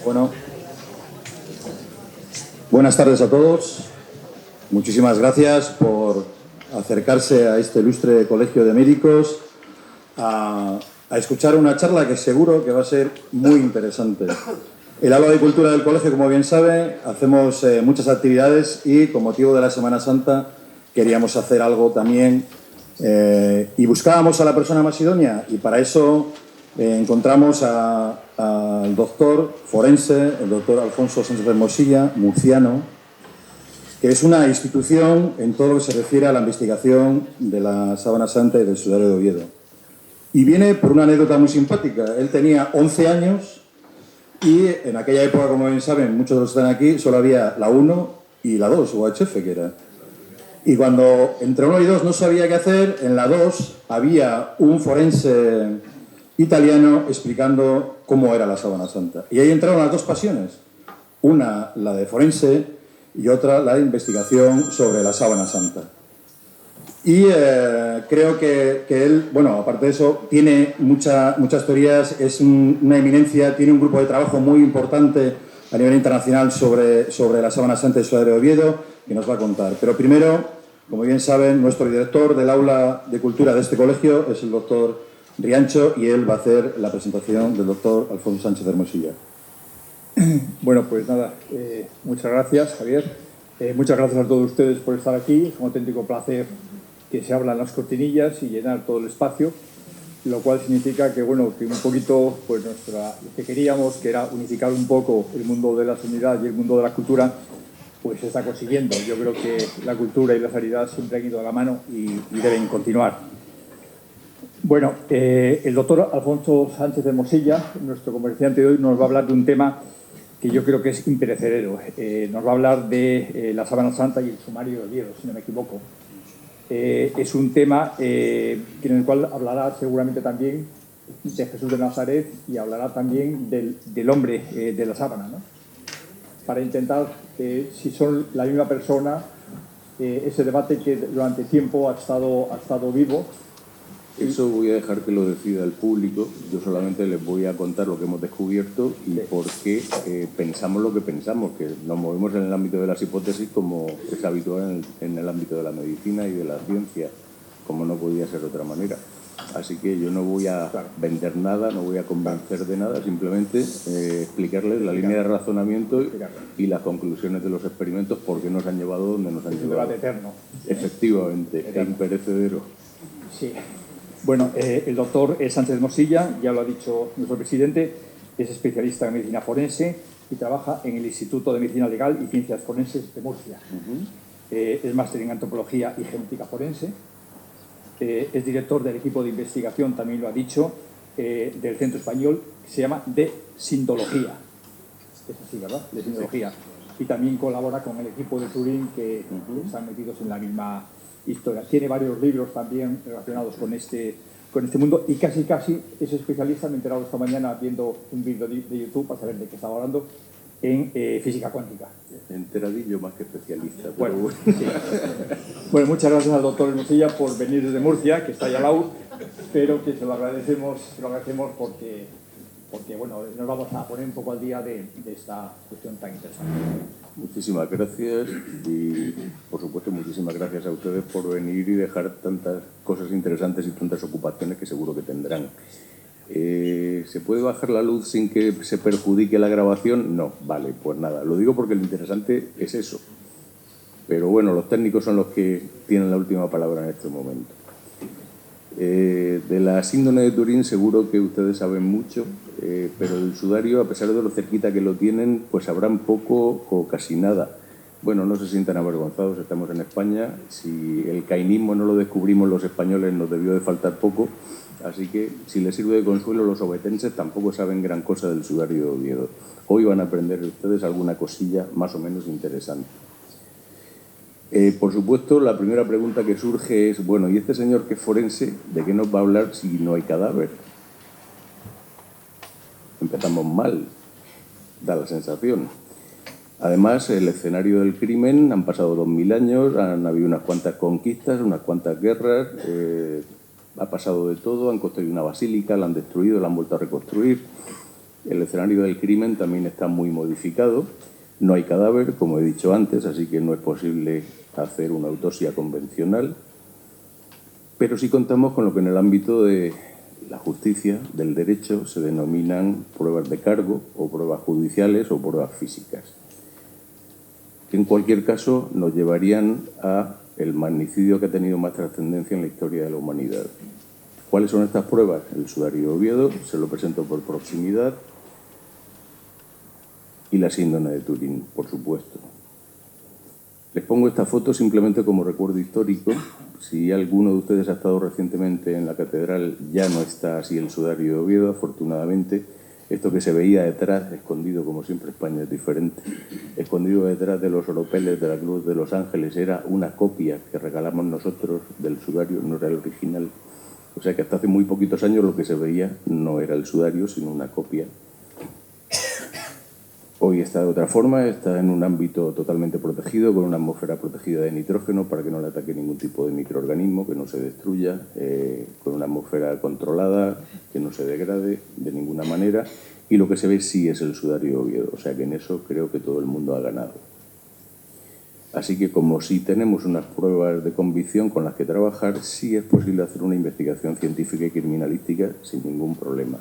Bueno, buenas tardes a todos. Muchísimas gracias por acercarse a este ilustre colegio de médicos a escuchar una charla que seguro que va a ser muy interesante. El aula de cultura del colegio, como bien sabe, hacemos muchas actividades y con motivo de la Semana Santa queríamos hacer algo también y buscábamos a la persona más idónea y para eso encontramos al doctor forense, el doctor Alfonso Sánchez Hermosilla, murciano, que es una institución en todo lo que se refiere a la investigación de la Sábana Santa y del Sudario de Oviedo. Y viene por una anécdota muy simpática. Él tenía 11 años y en aquella época, como bien saben, muchos de los que están aquí, solo había la 1 y la 2, UHF, que era. Y cuando entre 1 y 2 no sabía qué hacer, en la 2 había un forense italiano explicando cómo era la Sábana Santa. Y ahí entraron las dos pasiones. Una, la de forense, y otra, la de investigación sobre la Sábana Santa. Y creo que él, bueno, aparte de eso, tiene muchas teorías, es una eminencia, tiene un grupo de trabajo muy importante a nivel internacional sobre la Sábana Santa y el Sudario de Oviedo, que nos va a contar. Pero primero, como bien saben, nuestro director del aula de cultura de este colegio es el doctor Riancho y él va a hacer la presentación del doctor Alfonso Sánchez Hermosilla. Bueno, pues nada, muchas gracias, Javier. Muchas gracias a todos ustedes por estar aquí. Es un auténtico placer que se abran las cortinillas y llenar todo el espacio, lo cual significa que, bueno, que un poquito, pues lo que queríamos, que era unificar un poco el mundo de la sanidad y el mundo de la cultura, pues se está consiguiendo. Yo creo que la cultura y la sanidad siempre han ido a la mano y deben continuar. Bueno, el doctor Alfonso Sánchez Hermosilla, nuestro conferenciante de hoy, nos va a hablar de un tema que yo creo que es imperecedero. Nos va a hablar de la Sábana Santa y el sumario de Oviedo, si no me equivoco. Es un tema en el cual hablará seguramente también de Jesús de Nazaret y hablará también del hombre de la sábana, ¿no? Para intentar, si son la misma persona, ese debate que durante tiempo ha estado vivo. Eso voy a dejar que lo decida el público. Yo solamente les voy a contar lo que hemos descubierto y por qué pensamos lo que pensamos, que nos movemos en el ámbito de las hipótesis como es habitual en el ámbito de la medicina y de la ciencia, como no podía ser de otra manera. Así que yo no voy a vender nada, no voy a convencer de nada, simplemente explicarles la línea de razonamiento y las conclusiones de los experimentos, por qué nos han llevado donde nos han llevado. Es un debate eterno. Efectivamente, es imperecedero. Sí. Bueno, el doctor Sánchez Hermosilla, ya lo ha dicho nuestro presidente, es especialista en medicina forense y trabaja en el Instituto de Medicina Legal y Ciencias Forenses de Murcia. Es máster en antropología y genética forense. Es director del equipo de investigación, también lo ha dicho, del Centro Español, que se llama de Sindología. Es así, ¿verdad? De Sindología. Y también colabora con el equipo de Turín, que están metidos en la misma historia. Tiene varios libros también relacionados con este mundo y casi es especialista, me he enterado esta mañana viendo un vídeo de YouTube para saber de qué estaba hablando, en física cuántica. Enteradillo más que especialista. Bueno, sí. Bueno, muchas gracias al doctor Hermosilla por venir desde Murcia, que está allá al lado, pero que se lo agradecemos porque bueno, nos vamos a poner un poco al día de esta cuestión tan interesante. Muchísimas gracias y, por supuesto, muchísimas gracias a ustedes por venir y dejar tantas cosas interesantes y tantas ocupaciones que seguro que tendrán. ¿Se puede bajar la luz sin que se perjudique la grabación? No, vale, pues nada. Lo digo porque lo interesante es eso. Pero bueno, los técnicos son los que tienen la última palabra en este momento. De la síndrome de Turín seguro que ustedes saben mucho, pero del sudario, a pesar de lo cerquita que lo tienen, pues sabrán poco o casi nada. Bueno, no se sientan avergonzados, estamos en España. Si el cainismo no lo descubrimos los españoles, nos debió de faltar poco. Así que, si les sirve de consuelo, los obetenses tampoco saben gran cosa del sudario de Oviedo. Hoy van a aprender ustedes alguna cosilla más o menos interesante. Por supuesto, la primera pregunta que surge es, bueno, ¿y este señor que es forense, de qué nos va a hablar si no hay cadáver? Empezamos mal, da la sensación. Además, el escenario del crimen, han pasado 2000 años, han habido unas cuantas conquistas, unas cuantas guerras, ha pasado de todo, han construido una basílica, la han destruido, la han vuelto a reconstruir. El escenario del crimen también está muy modificado. No hay cadáver, como he dicho antes, así que no es posible hacer una autopsia convencional. Pero sí contamos con lo que en el ámbito de la justicia, del derecho, se denominan pruebas de cargo o pruebas judiciales o pruebas físicas, que en cualquier caso nos llevarían a el magnicidio que ha tenido más trascendencia en la historia de la humanidad. ¿Cuáles son estas pruebas? El sudario de Oviedo, se lo presento por proximidad, y la síndrome de Turín, por supuesto. Les pongo esta foto simplemente como recuerdo histórico. Si alguno de ustedes ha estado recientemente en la catedral, ya no está así el sudario de Oviedo, afortunadamente. Esto que se veía detrás, escondido, como siempre España es diferente, escondido detrás de los oropeles de la Cruz de los Ángeles, era una copia que regalamos nosotros del sudario, no era el original. O sea que hasta hace muy poquitos años lo que se veía no era el sudario, sino una copia. Hoy está de otra forma, está en un ámbito totalmente protegido, con una atmósfera protegida de nitrógeno para que no le ataque ningún tipo de microorganismo, que no se destruya, con una atmósfera controlada, que no se degrade de ninguna manera, y lo que se ve sí es el sudario de Oviedo, o sea que en eso creo que todo el mundo ha ganado. Así que como sí tenemos unas pruebas de convicción con las que trabajar, sí es posible hacer una investigación científica y criminalística sin ningún problema.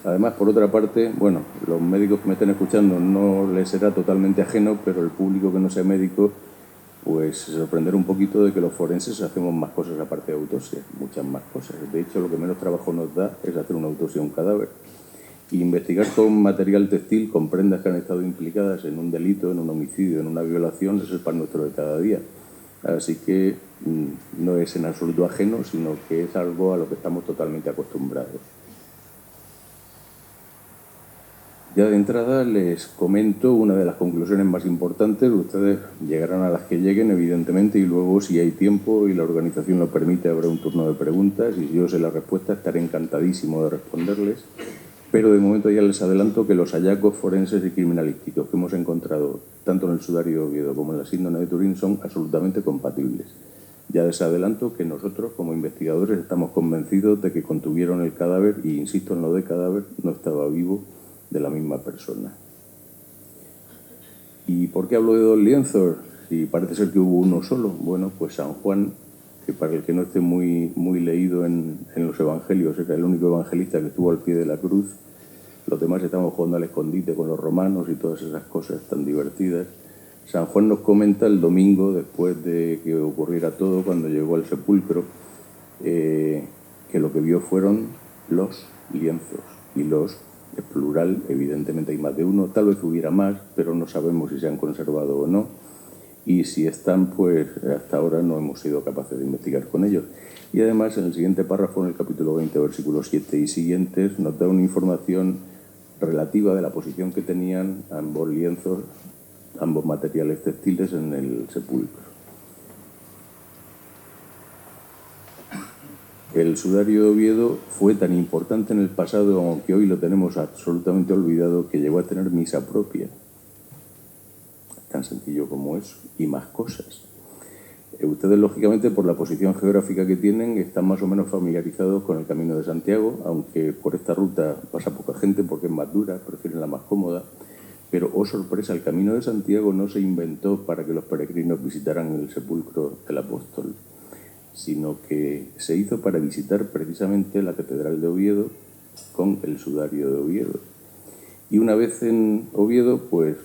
Además, por otra parte, bueno, los médicos que me estén escuchando no les será totalmente ajeno, pero el público que no sea médico, pues se sorprenderá un poquito de que los forenses hacemos más cosas aparte de autopsia, muchas más cosas. De hecho, lo que menos trabajo nos da es hacer una autopsia a un cadáver. Y investigar con material textil con prendas que han estado implicadas en un delito, en un homicidio, en una violación, es el pan nuestro de cada día. Así que no es en absoluto ajeno, sino que es algo a lo que estamos totalmente acostumbrados. Ya de entrada les comento una de las conclusiones más importantes. Ustedes llegarán a las que lleguen, evidentemente, y luego, si hay tiempo y la organización lo permite, habrá un turno de preguntas y si yo sé la respuesta, estaré encantadísimo de responderles. Pero de momento ya les adelanto que los hallazgos forenses y criminalísticos que hemos encontrado tanto en el sudario de Oviedo como en la síndrome de Turín son absolutamente compatibles. Ya les adelanto que nosotros, como investigadores, estamos convencidos de que contuvieron el cadáver, y insisto en lo de cadáver, no estaba vivo, de la misma persona. ¿Y por qué hablo de dos lienzos? Si parece ser que hubo uno solo. Bueno, pues San Juan, que para el que no esté muy leído en los evangelios, era el único evangelista que estuvo al pie de la cruz. Los demás estaban jugando al escondite con los romanos y todas esas cosas tan divertidas. San Juan nos comenta el domingo, después de que ocurriera todo, cuando llegó al sepulcro, que lo que vio fueron los lienzos. Y los es plural, evidentemente hay más de uno, tal vez hubiera más, pero no sabemos si se han conservado o no. Y si están, pues hasta ahora no hemos sido capaces de investigar con ellos. Y además, en el siguiente párrafo, en el capítulo 20, versículos 7 y siguientes, nos da una información relativa de la posición que tenían ambos lienzos, ambos materiales textiles en el sepulcro. El sudario de Oviedo fue tan importante en el pasado, aunque hoy lo tenemos absolutamente olvidado, que llegó a tener misa propia. Tan sencillo como eso, y más cosas. Ustedes, lógicamente, por la posición geográfica que tienen, están más o menos familiarizados con el Camino de Santiago, aunque por esta ruta pasa poca gente porque es más dura, prefieren la más cómoda. Pero, oh sorpresa, el Camino de Santiago no se inventó para que los peregrinos visitaran el sepulcro del apóstol, sino que se hizo para visitar precisamente la Catedral de Oviedo con el sudario de Oviedo. Y una vez en Oviedo, pues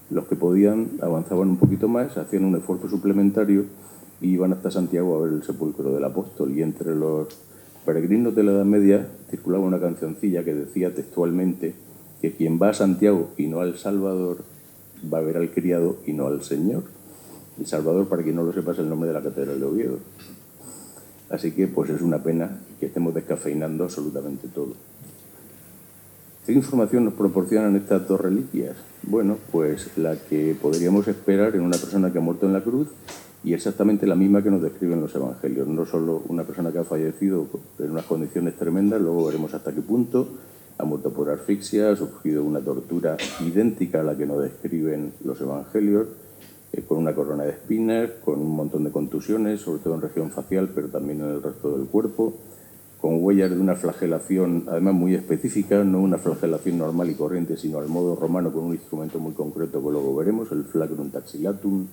los que podían avanzaban un poquito más, hacían un esfuerzo suplementario y iban hasta Santiago a ver el sepulcro del apóstol. Y entre los peregrinos de la Edad Media circulaba una cancioncilla que decía textualmente que quien va a Santiago y no al Salvador va a ver al criado y no al Señor. El Salvador, para quien no lo sepa, es el nombre de la Catedral de Oviedo. Así que pues es una pena que estemos descafeinando absolutamente todo. ¿Qué información nos proporcionan estas dos reliquias? Bueno, pues la que podríamos esperar en una persona que ha muerto en la cruz, y exactamente la misma que nos describen los evangelios. No solo una persona que ha fallecido en unas condiciones tremendas, luego veremos hasta qué punto, ha muerto por asfixia, ha sufrido una tortura idéntica a la que nos describen los evangelios, con una corona de espinas, con un montón de contusiones, sobre todo en región facial, pero también en el resto del cuerpo, con huellas de una flagelación, además muy específica, no una flagelación normal y corriente, sino al modo romano con un instrumento muy concreto que luego veremos, el flagrum taxillatum.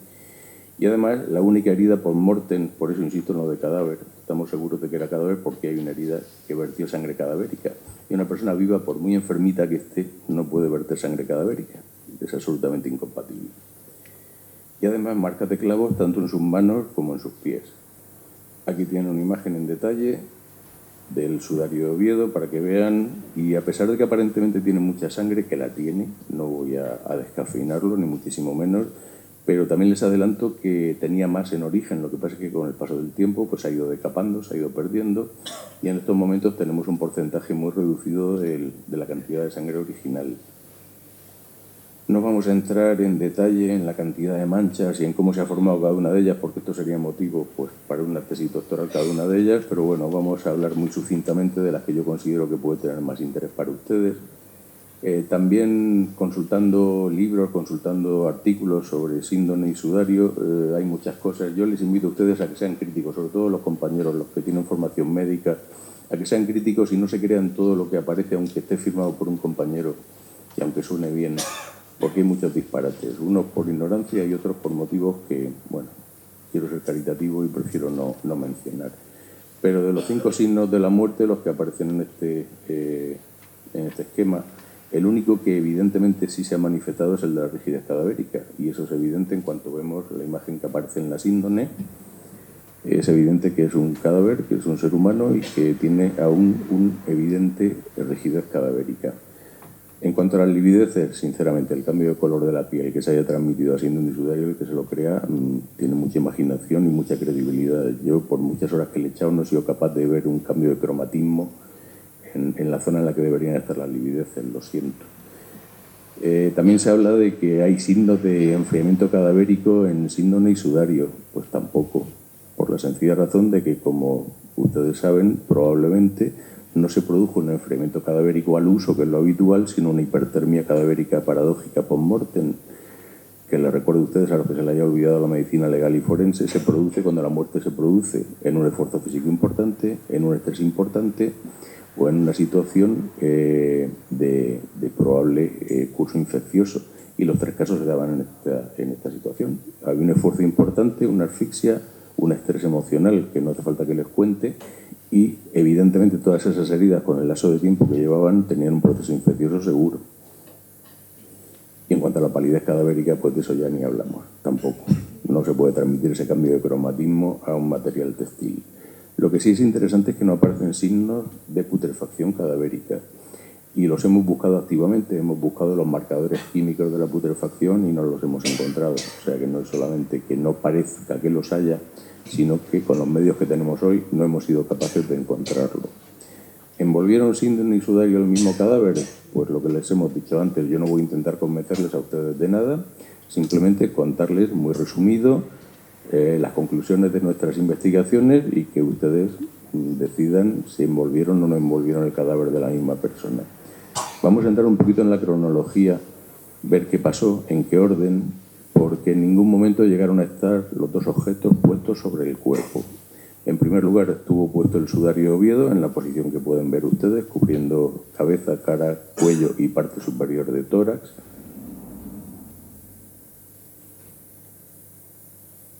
Y además la única herida por mortem, por eso insisto en lo de cadáver, estamos seguros de que era cadáver porque hay una herida que vertió sangre cadavérica. Y una persona viva, por muy enfermita que esté, no puede verter sangre cadavérica. Es absolutamente incompatible. Y además marcas de clavos tanto en sus manos como en sus pies. Aquí tienen una imagen en detalle del sudario de Oviedo para que vean, y a pesar de que aparentemente tiene mucha sangre, que la tiene, no voy a descafeinarlo, ni muchísimo menos, pero también les adelanto que tenía más en origen, lo que pasa es que con el paso del tiempo pues ha ido decapando, se ha ido perdiendo, y en estos momentos tenemos un porcentaje muy reducido de la cantidad de sangre original. No vamos a entrar en detalle en la cantidad de manchas y en cómo se ha formado cada una de ellas, porque esto sería motivo pues, para una tesis doctoral cada una de ellas, pero bueno, vamos a hablar muy sucintamente de las que yo considero que puede tener más interés para ustedes. También consultando libros, consultando artículos sobre síndrome y sudario, hay muchas cosas. Yo les invito a ustedes a que sean críticos, sobre todo los compañeros, los que tienen formación médica, a que sean críticos y no se crean todo lo que aparece, aunque esté firmado por un compañero y aunque suene bien, porque hay muchos disparates, unos por ignorancia y otros por motivos que, bueno, quiero ser caritativo y prefiero no mencionar. Pero de los 5 signos de la muerte, los que aparecen en este esquema, el único que evidentemente sí se ha manifestado es el de la rigidez cadavérica, y eso es evidente en cuanto vemos la imagen que aparece en la síndrome. Es evidente que es un cadáver, que es un ser humano y que tiene aún una evidente rigidez cadavérica. En cuanto a las livideces, sinceramente, el cambio de color de la piel que se haya transmitido a síndrome sudario, el que se lo crea, tiene mucha imaginación y mucha credibilidad. Yo, por muchas horas que le he echado, no he sido capaz de ver un cambio de cromatismo en la zona en la que deberían estar las livideces, lo siento. También se habla de que hay signos de enfriamiento cadavérico en síndrome y sudario. Pues tampoco, por la sencilla razón de que, como ustedes saben, probablemente no se produjo un enfriamiento cadavérico al uso, que es lo habitual, sino una hipertermia cadavérica paradójica post-mortem, que les recuerdo a ustedes, a los que se les haya olvidado la medicina legal y forense, se produce cuando la muerte se produce en un esfuerzo físico importante, en un estrés importante o en una situación de probable curso infeccioso. Y los 3 casos se daban en esta situación. Había un esfuerzo importante, una asfixia, un estrés emocional, que no hace falta que les cuente, y evidentemente todas esas heridas, con el lazo de tiempo que llevaban, tenían un proceso infeccioso seguro. Y en cuanto a la palidez cadavérica, pues de eso ya ni hablamos, tampoco. No se puede transmitir ese cambio de cromatismo a un material textil. Lo que sí es interesante es que no aparecen signos de putrefacción cadavérica. Y los hemos buscado activamente, hemos buscado los marcadores químicos de la putrefacción y no los hemos encontrado. O sea que no es solamente que no parezca que los haya, sino que con los medios que tenemos hoy no hemos sido capaces de encontrarlo. ¿Envolvieron síndrome y sudario el mismo cadáver? Pues lo que les hemos dicho antes, yo no voy a intentar convencerles a ustedes de nada, simplemente contarles muy resumido las conclusiones de nuestras investigaciones y que ustedes decidan si envolvieron o no envolvieron el cadáver de la misma persona. Vamos a entrar un poquito en la cronología, ver qué pasó, en qué orden, porque en ningún momento llegaron a estar los 2 objetos puestos sobre el cuerpo. En primer lugar estuvo puesto el sudario de Oviedo en la posición que pueden ver ustedes, cubriendo cabeza, cara, cuello y parte superior de tórax.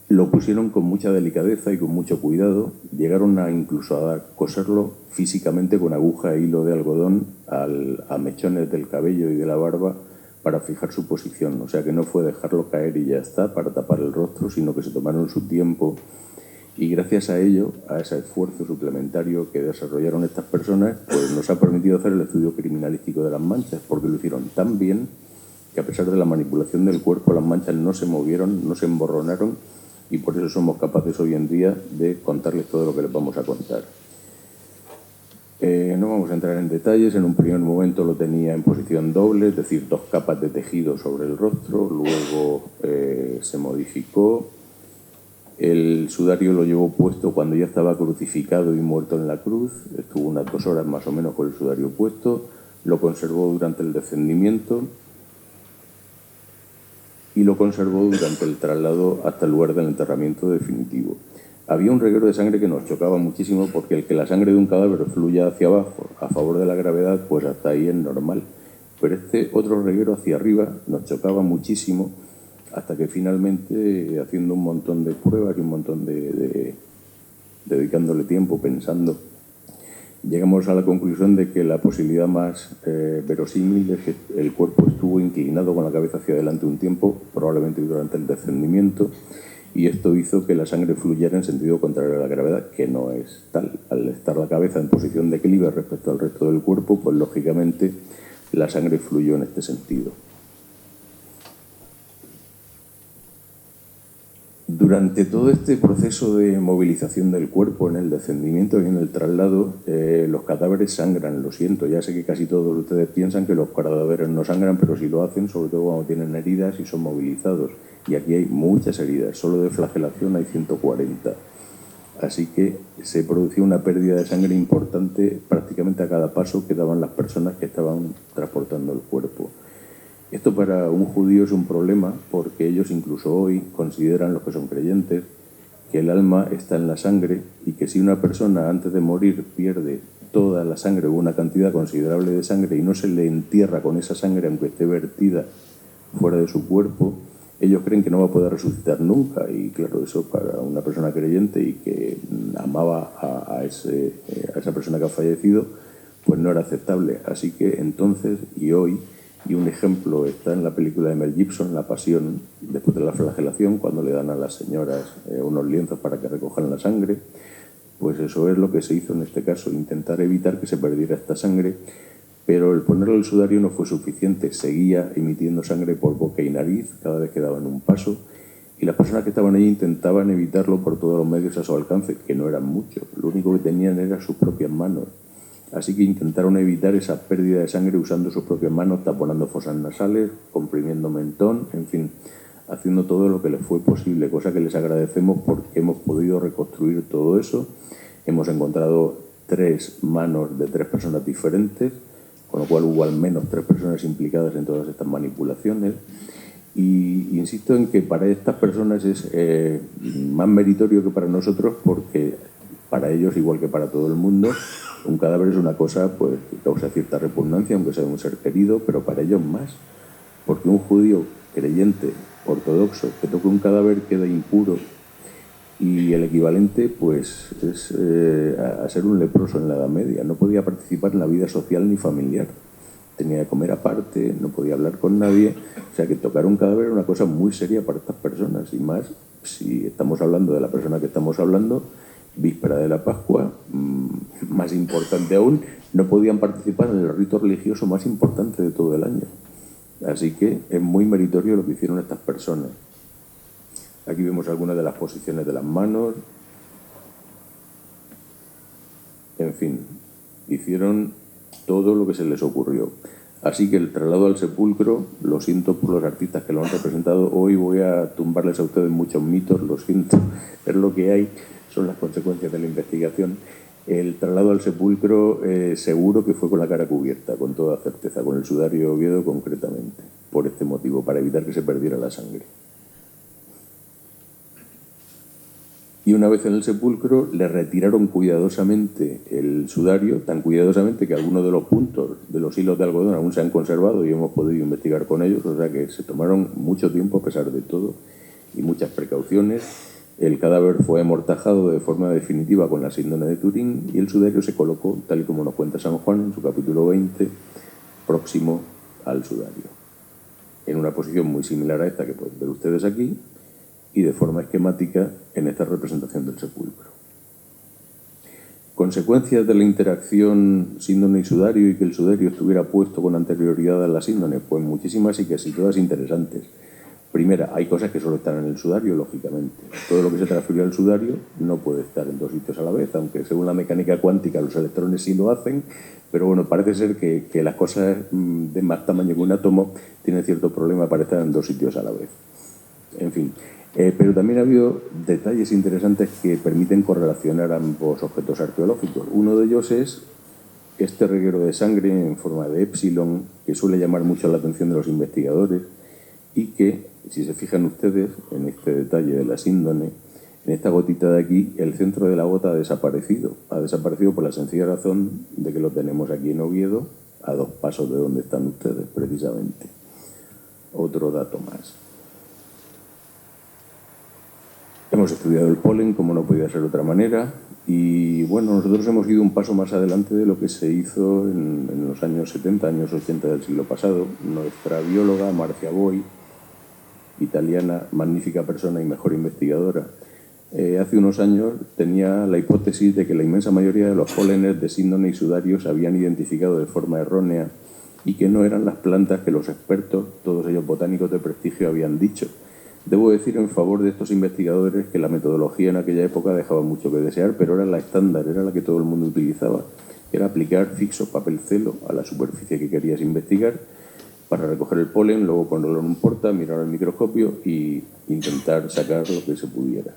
Lo pusieron con mucha delicadeza y con mucho cuidado. Llegaron incluso a coserlo físicamente con aguja e hilo de algodón a mechones del cabello y de la barba para fijar su posición. O sea que no fue dejarlo caer y ya está para tapar el rostro, sino que se tomaron su tiempo. Y gracias a ello, a ese esfuerzo suplementario que desarrollaron estas personas, pues nos ha permitido hacer el estudio criminalístico de las manchas, porque lo hicieron tan bien que a pesar de la manipulación del cuerpo, las manchas no se movieron, no se emborronaron, y por eso somos capaces hoy en día de contarles todo lo que les vamos a contar. No vamos a entrar en detalles. En un primer momento lo tenía en posición doble, es decir, 2 capas de tejido sobre el rostro. Luego se modificó. El sudario lo llevó puesto cuando ya estaba crucificado y muerto en la cruz. Estuvo unas 2 horas más o menos con el sudario puesto. Lo conservó durante el descendimiento y lo conservó durante el traslado hasta el lugar del enterramiento definitivo. Había un reguero de sangre que nos chocaba muchísimo porque el que la sangre de un cadáver fluya hacia abajo a favor de la gravedad, pues hasta ahí es normal. Pero este otro reguero hacia arriba nos chocaba muchísimo hasta que finalmente, haciendo un montón de pruebas y un montón dedicándole tiempo, pensando, llegamos a la conclusión de que la posibilidad más verosímil es que el cuerpo estuvo inclinado con la cabeza hacia adelante un tiempo, probablemente durante el descendimiento, y esto hizo que la sangre fluyera en sentido contrario a la gravedad, que no es tal. Al estar la cabeza en posición de equilibrio respecto al resto del cuerpo, pues lógicamente la sangre fluyó en este sentido. Durante todo este proceso de movilización del cuerpo, en el descendimiento y en el traslado, los cadáveres sangran, lo siento. Ya sé que casi todos ustedes piensan que los cadáveres no sangran, pero sí lo hacen, sobre todo cuando tienen heridas y son movilizados. Y aquí hay muchas heridas, solo de flagelación hay 140. Así que se producía una pérdida de sangre importante prácticamente a cada paso que daban las personas que estaban transportando el cuerpo. Esto para un judío es un problema porque ellos incluso hoy consideran, los que son creyentes, que el alma está en la sangre y que si una persona antes de morir pierde toda la sangre o una cantidad considerable de sangre y no se le entierra con esa sangre aunque esté vertida fuera de su cuerpo, ellos creen que no va a poder resucitar nunca. Y claro, eso para una persona creyente y que amaba a esa persona que ha fallecido, pues no era aceptable. Así que entonces y hoy, y un ejemplo está en la película de Mel Gibson, La Pasión, después de la flagelación, cuando le dan a las señoras unos lienzos para que recojan la sangre, pues eso es lo que se hizo en este caso, intentar evitar que se perdiera esta sangre, pero el ponerlo al sudario no fue suficiente, seguía emitiendo sangre por boca y nariz cada vez que daban un paso, y las personas que estaban allí intentaban evitarlo por todos los medios a su alcance, que no eran muchos, lo único que tenían eran sus propias manos. Así que intentaron evitar esa pérdida de sangre usando sus propias manos, taponando fosas nasales, comprimiendo mentón, en fin, haciendo todo lo que les fue posible, cosa que les agradecemos porque hemos podido reconstruir todo eso. Hemos encontrado 3 manos de 3 personas diferentes, con lo cual hubo al menos 3 personas implicadas en todas estas manipulaciones. Y insisto en que para estas personas es más meritorio que para nosotros porque para ellos, igual que para todo el mundo, un cadáver es una cosa pues, que causa cierta repugnancia, aunque sea un ser querido, pero para ellos más. Porque un judío creyente, ortodoxo, que toque un cadáver queda impuro y el equivalente pues es a ser un leproso en la Edad Media. No podía participar en la vida social ni familiar. Tenía que comer aparte, no podía hablar con nadie. O sea que tocar un cadáver era una cosa muy seria para estas personas. Y más si estamos hablando de la persona que estamos hablando, víspera de la Pascua, más importante aún, no podían participar en el rito religioso más importante de todo el año. Así que es muy meritorio lo que hicieron estas personas. Aquí vemos algunas de las posiciones de las manos. En fin, hicieron todo lo que se les ocurrió. Así que el traslado al sepulcro, lo siento por los artistas que lo han representado, hoy voy a tumbarles a ustedes muchos mitos, lo siento, es lo que hay, son las consecuencias de la investigación. El traslado al sepulcro seguro que fue con la cara cubierta, con toda certeza, con el sudario de Oviedo concretamente, por este motivo, para evitar que se perdiera la sangre. Y una vez en el sepulcro le retiraron cuidadosamente el sudario, tan cuidadosamente que algunos de los puntos de los hilos de algodón aún se han conservado y hemos podido investigar con ellos, o sea que se tomaron mucho tiempo a pesar de todo y muchas precauciones. El cadáver fue amortajado de forma definitiva con la síndrome de Turín y el sudario se colocó, tal y como nos cuenta San Juan en su capítulo 20, próximo al sudario, en una posición muy similar a esta que pueden ver ustedes aquí, y de forma esquemática en esta representación del sepulcro. Consecuencias de la interacción síndone y sudario y que el sudario estuviera puesto con anterioridad a la síndone, pues muchísimas y casi todas interesantes. Primera, hay cosas que solo están en el sudario, lógicamente. Todo lo que se transfirió al sudario no puede estar en 2 sitios a la vez, aunque según la mecánica cuántica los electrones sí lo hacen, pero bueno, parece ser que las cosas de más tamaño que un átomo tienen cierto problema para estar en 2 sitios a la vez. En fin. Pero también ha habido detalles interesantes que permiten correlacionar ambos objetos arqueológicos. Uno de ellos es este reguero de sangre en forma de épsilon, que suele llamar mucho la atención de los investigadores y que, si se fijan ustedes en este detalle de la síndone, En esta gotita de aquí, el centro de la gota ha desaparecido. Ha desaparecido por la sencilla razón de que lo tenemos aquí en Oviedo, a 2 pasos de donde están ustedes, precisamente. Otro dato más. Hemos estudiado el polen, como no podía ser de otra manera, y bueno, nosotros hemos ido un paso más adelante de lo que se hizo en los años 70, años 80 del siglo pasado. Nuestra bióloga, Marcia Boy, italiana, magnífica persona y mejor investigadora, hace unos años tenía la hipótesis de que la inmensa mayoría de los pólenes de síndone y sudario se habían identificado de forma errónea y que no eran las plantas que los expertos, todos ellos botánicos de prestigio, habían dicho. Debo decir en favor de estos investigadores que la metodología en aquella época dejaba mucho que desear, pero era la estándar, era la que todo el mundo utilizaba. Era aplicar fixo papel celo a la superficie que querías investigar para recoger el polen, luego ponerlo en un porta, mirar al microscopio y intentar sacar lo que se pudiera.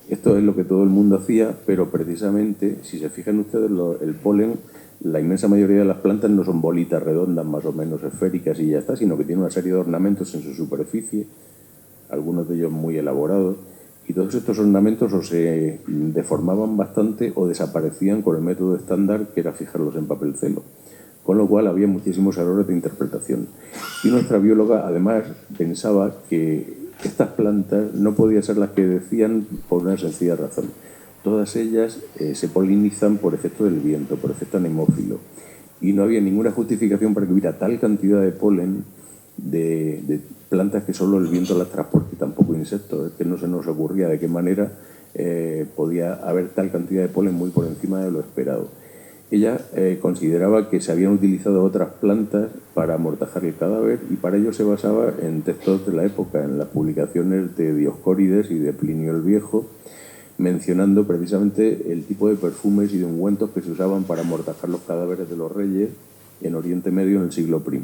Esto es lo que todo el mundo hacía, pero precisamente, si se fijan ustedes, el polen, la inmensa mayoría de las plantas no son bolitas redondas, más o menos esféricas y ya está, sino que tiene una serie de ornamentos en su superficie, algunos de ellos muy elaborados, y todos estos ornamentos o se deformaban bastante o desaparecían con el método estándar, que era fijarlos en papel celo. Con lo cual había muchísimos errores de interpretación. Y nuestra bióloga, además, pensaba que estas plantas no podían ser las que decían por una sencilla razón. Todas ellas se polinizan por efecto del viento, por efecto anemófilo. Y no había ninguna justificación para que hubiera tal cantidad de polen de plantas que solo el viento las transporte y tampoco insectos. Es que no se nos ocurría de qué manera podía haber tal cantidad de polen muy por encima de lo esperado. Ella consideraba que se habían utilizado otras plantas para amortajar el cadáver y para ello se basaba en textos de la época, en las publicaciones de Dioscórides y de Plinio el Viejo, mencionando precisamente el tipo de perfumes y de ungüentos que se usaban para amortajar los cadáveres de los reyes en Oriente Medio en el siglo I.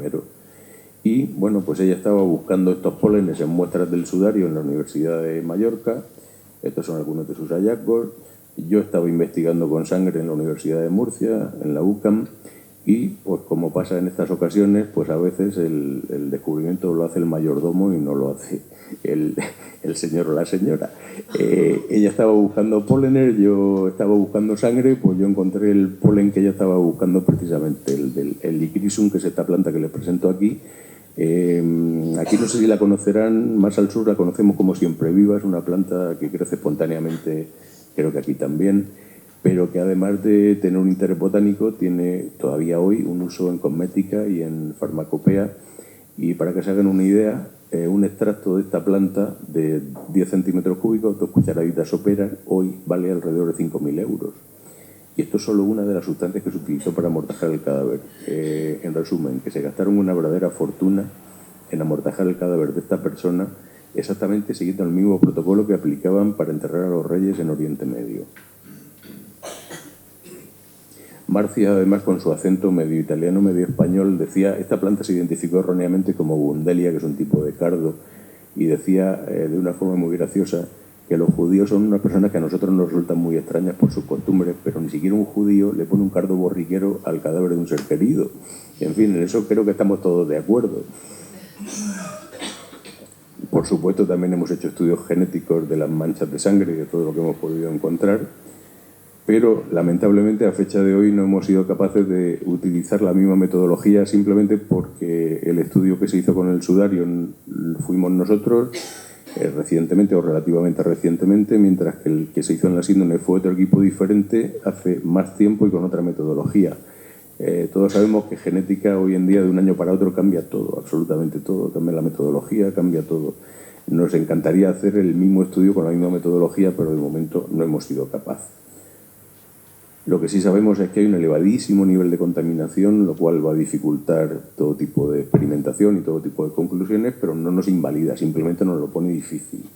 Y bueno, pues ella estaba buscando estos pólenes en muestras del sudario en la Universidad de Mallorca. Estos son algunos de sus hallazgos. Yo estaba investigando con sangre en la Universidad de Murcia, en la UCAM, y pues como pasa en estas ocasiones, pues a veces el descubrimiento lo hace el mayordomo y no lo hace el señor o la señora. Ella estaba buscando pólenes, yo estaba buscando sangre, pues yo encontré el polen que ella estaba buscando precisamente, el Licrysum, que es esta planta que les presento aquí. Aquí no sé si la conocerán, más al sur la conocemos como siempreviva, es una planta que crece espontáneamente, creo que aquí también, pero que además de tener un interés botánico, tiene todavía hoy un uso en cosmética y en farmacopea. Y para que se hagan una idea, un extracto de esta planta de 10 centímetros cúbicos, 2 cucharaditas soperas, hoy vale alrededor de 5.000 euros. Y esto es solo una de las sustancias que se utilizó para amortajar el cadáver. En resumen, que se gastaron una verdadera fortuna en amortajar el cadáver de esta persona, exactamente siguiendo el mismo protocolo que aplicaban para enterrar a los reyes en Oriente Medio. Marcia, además, con su acento medio italiano, medio español, decía, esta planta se identificó erróneamente como bundelia, que es un tipo de cardo, y decía de una forma muy graciosa que los judíos son unas personas que a nosotros nos resultan muy extrañas por sus costumbres, pero ni siquiera un judío le pone un cardo borriquero al cadáver de un ser querido. En fin, en eso creo que estamos todos de acuerdo. Por supuesto, también hemos hecho estudios genéticos de las manchas de sangre y de todo lo que hemos podido encontrar, pero lamentablemente a fecha de hoy no hemos sido capaces de utilizar la misma metodología simplemente porque el estudio que se hizo con el sudario fuimos nosotros recientemente o relativamente recientemente, mientras que el que se hizo en la síndrome fue otro equipo diferente hace más tiempo y con otra metodología. Todos sabemos que genética hoy en día de un año para otro cambia todo, absolutamente todo, cambia la metodología, cambia todo. Nos encantaría hacer el mismo estudio con la misma metodología, pero de momento no hemos sido capaces. Lo que sí sabemos es que hay un elevadísimo nivel de contaminación, lo cual va a dificultar todo tipo de experimentación y todo tipo de conclusiones, pero no nos invalida, simplemente nos lo pone difícil.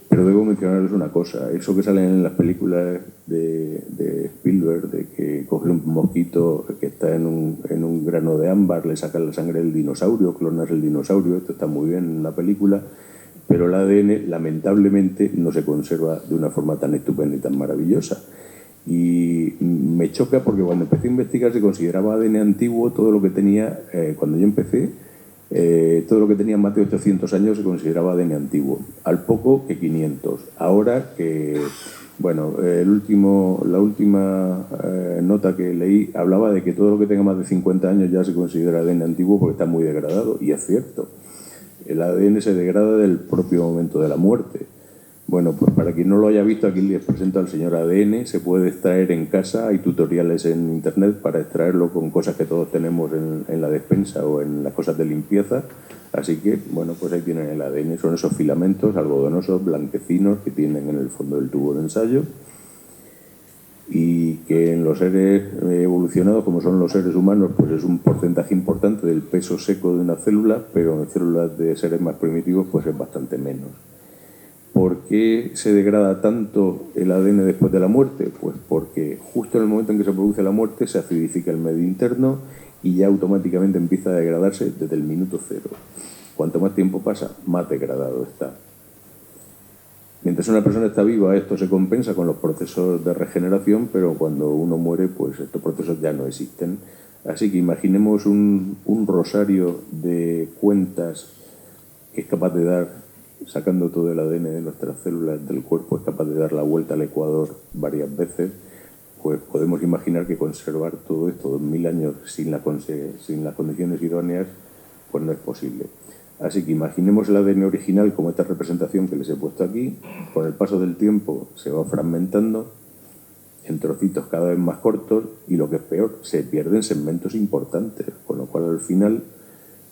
Pero debo mencionarles una cosa, eso que sale en las películas de Spielberg, de que coge un mosquito que está en un grano de ámbar, le sacan la sangre del dinosaurio, clonas el dinosaurio, esto está muy bien en la película, pero el ADN lamentablemente no se conserva de una forma tan estupenda y tan maravillosa. Y me choca porque cuando empecé a investigar se consideraba ADN antiguo todo lo que tenía, cuando yo empecé, Todo lo que tenía más de 800 años se consideraba ADN antiguo, al poco que 500. Ahora que, bueno, la última nota que leí hablaba de que todo lo que tenga más de 50 años ya se considera ADN antiguo porque está muy degradado, y es cierto. El ADN se degrada del propio momento de la muerte. Bueno, pues para quien no lo haya visto, aquí les presento al señor ADN. Se puede extraer en casa, hay tutoriales en internet para extraerlo con cosas que todos tenemos en la despensa o en las cosas de limpieza. Así que, bueno, pues ahí tienen el ADN. Son esos filamentos algodonosos, blanquecinos, que tienen en el fondo del tubo de ensayo, y que en los seres evolucionados, como son los seres humanos, pues es un porcentaje importante del peso seco de una célula, pero en células de seres más primitivos pues es bastante menos. ¿Por qué se degrada tanto el ADN después de la muerte? Pues porque justo en el momento en que se produce la muerte se acidifica el medio interno y ya automáticamente empieza a degradarse desde el minuto cero. Cuanto más tiempo pasa, más degradado está. Mientras una persona está viva, esto se compensa con los procesos de regeneración, pero cuando uno muere, pues estos procesos ya no existen. Así que imaginemos un rosario de cuentas que es capaz de dar, sacando todo el ADN de nuestras células del cuerpo, es capaz de dar la vuelta al ecuador varias veces. Pues podemos imaginar que conservar todo esto 2000 años sin las condiciones idóneas, pues no es posible. Así que imaginemos el ADN original como esta representación que les he puesto aquí. Con el paso del tiempo se va fragmentando en trocitos cada vez más cortos y, lo que es peor, se pierden segmentos importantes, con lo cual al final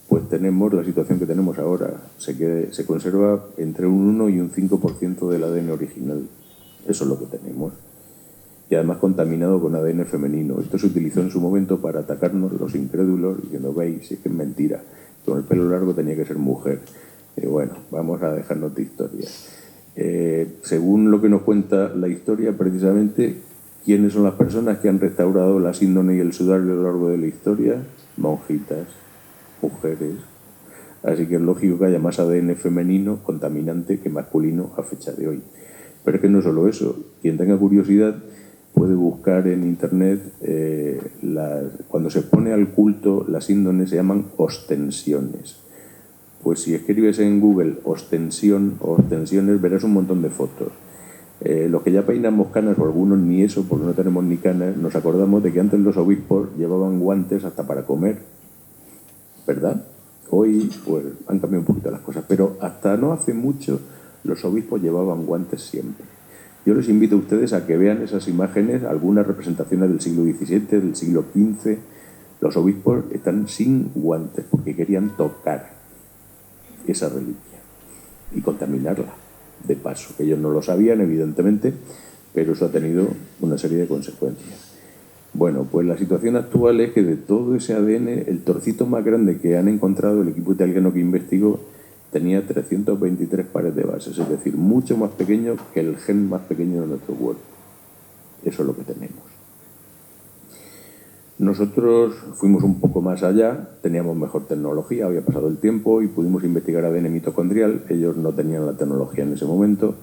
pues tenemos la situación que tenemos ahora. Se conserva entre un 1 y un 5% del ADN original. Eso es lo que tenemos. Y además contaminado con ADN femenino. Esto se utilizó en su momento para atacarnos los incrédulos, diciendo, veis, es que es mentira. Con el pelo largo tenía que ser mujer. Bueno, vamos a dejarnos de historia. Según lo que nos cuenta la historia, precisamente, ¿quiénes son las personas que han restaurado la síndone y el sudario a lo largo de la historia? Monjitas, mujeres. Así que es lógico que haya más ADN femenino contaminante que masculino a fecha de hoy. Pero es que no solo eso. Quien tenga curiosidad puede buscar en internet, cuando se pone al culto, las síndones se llaman ostensiones. Pues si escribes en Google ostensión o ostensiones, verás un montón de fotos. Los que ya peinamos canas, o algunos ni eso, porque no tenemos ni canas, nos acordamos de que antes los obispos llevaban guantes hasta para comer, ¿verdad? Hoy pues han cambiado un poquito las cosas, pero hasta no hace mucho los obispos llevaban guantes siempre. Yo les invito a ustedes a que vean esas imágenes, algunas representaciones del siglo XVII, del siglo XV. Los obispos están sin guantes porque querían tocar esa reliquia y contaminarla de paso, que ellos no lo sabían, evidentemente, pero eso ha tenido una serie de consecuencias. Bueno, pues la situación actual es que de todo ese ADN, el trocito más grande que han encontrado el equipo italiano que investigó tenía 323 pares de bases, es decir, mucho más pequeño que el gen más pequeño de nuestro cuerpo. Eso es lo que tenemos. Nosotros fuimos un poco más allá, teníamos mejor tecnología, había pasado el tiempo y pudimos investigar ADN mitocondrial. Ellos no tenían la tecnología en ese momento,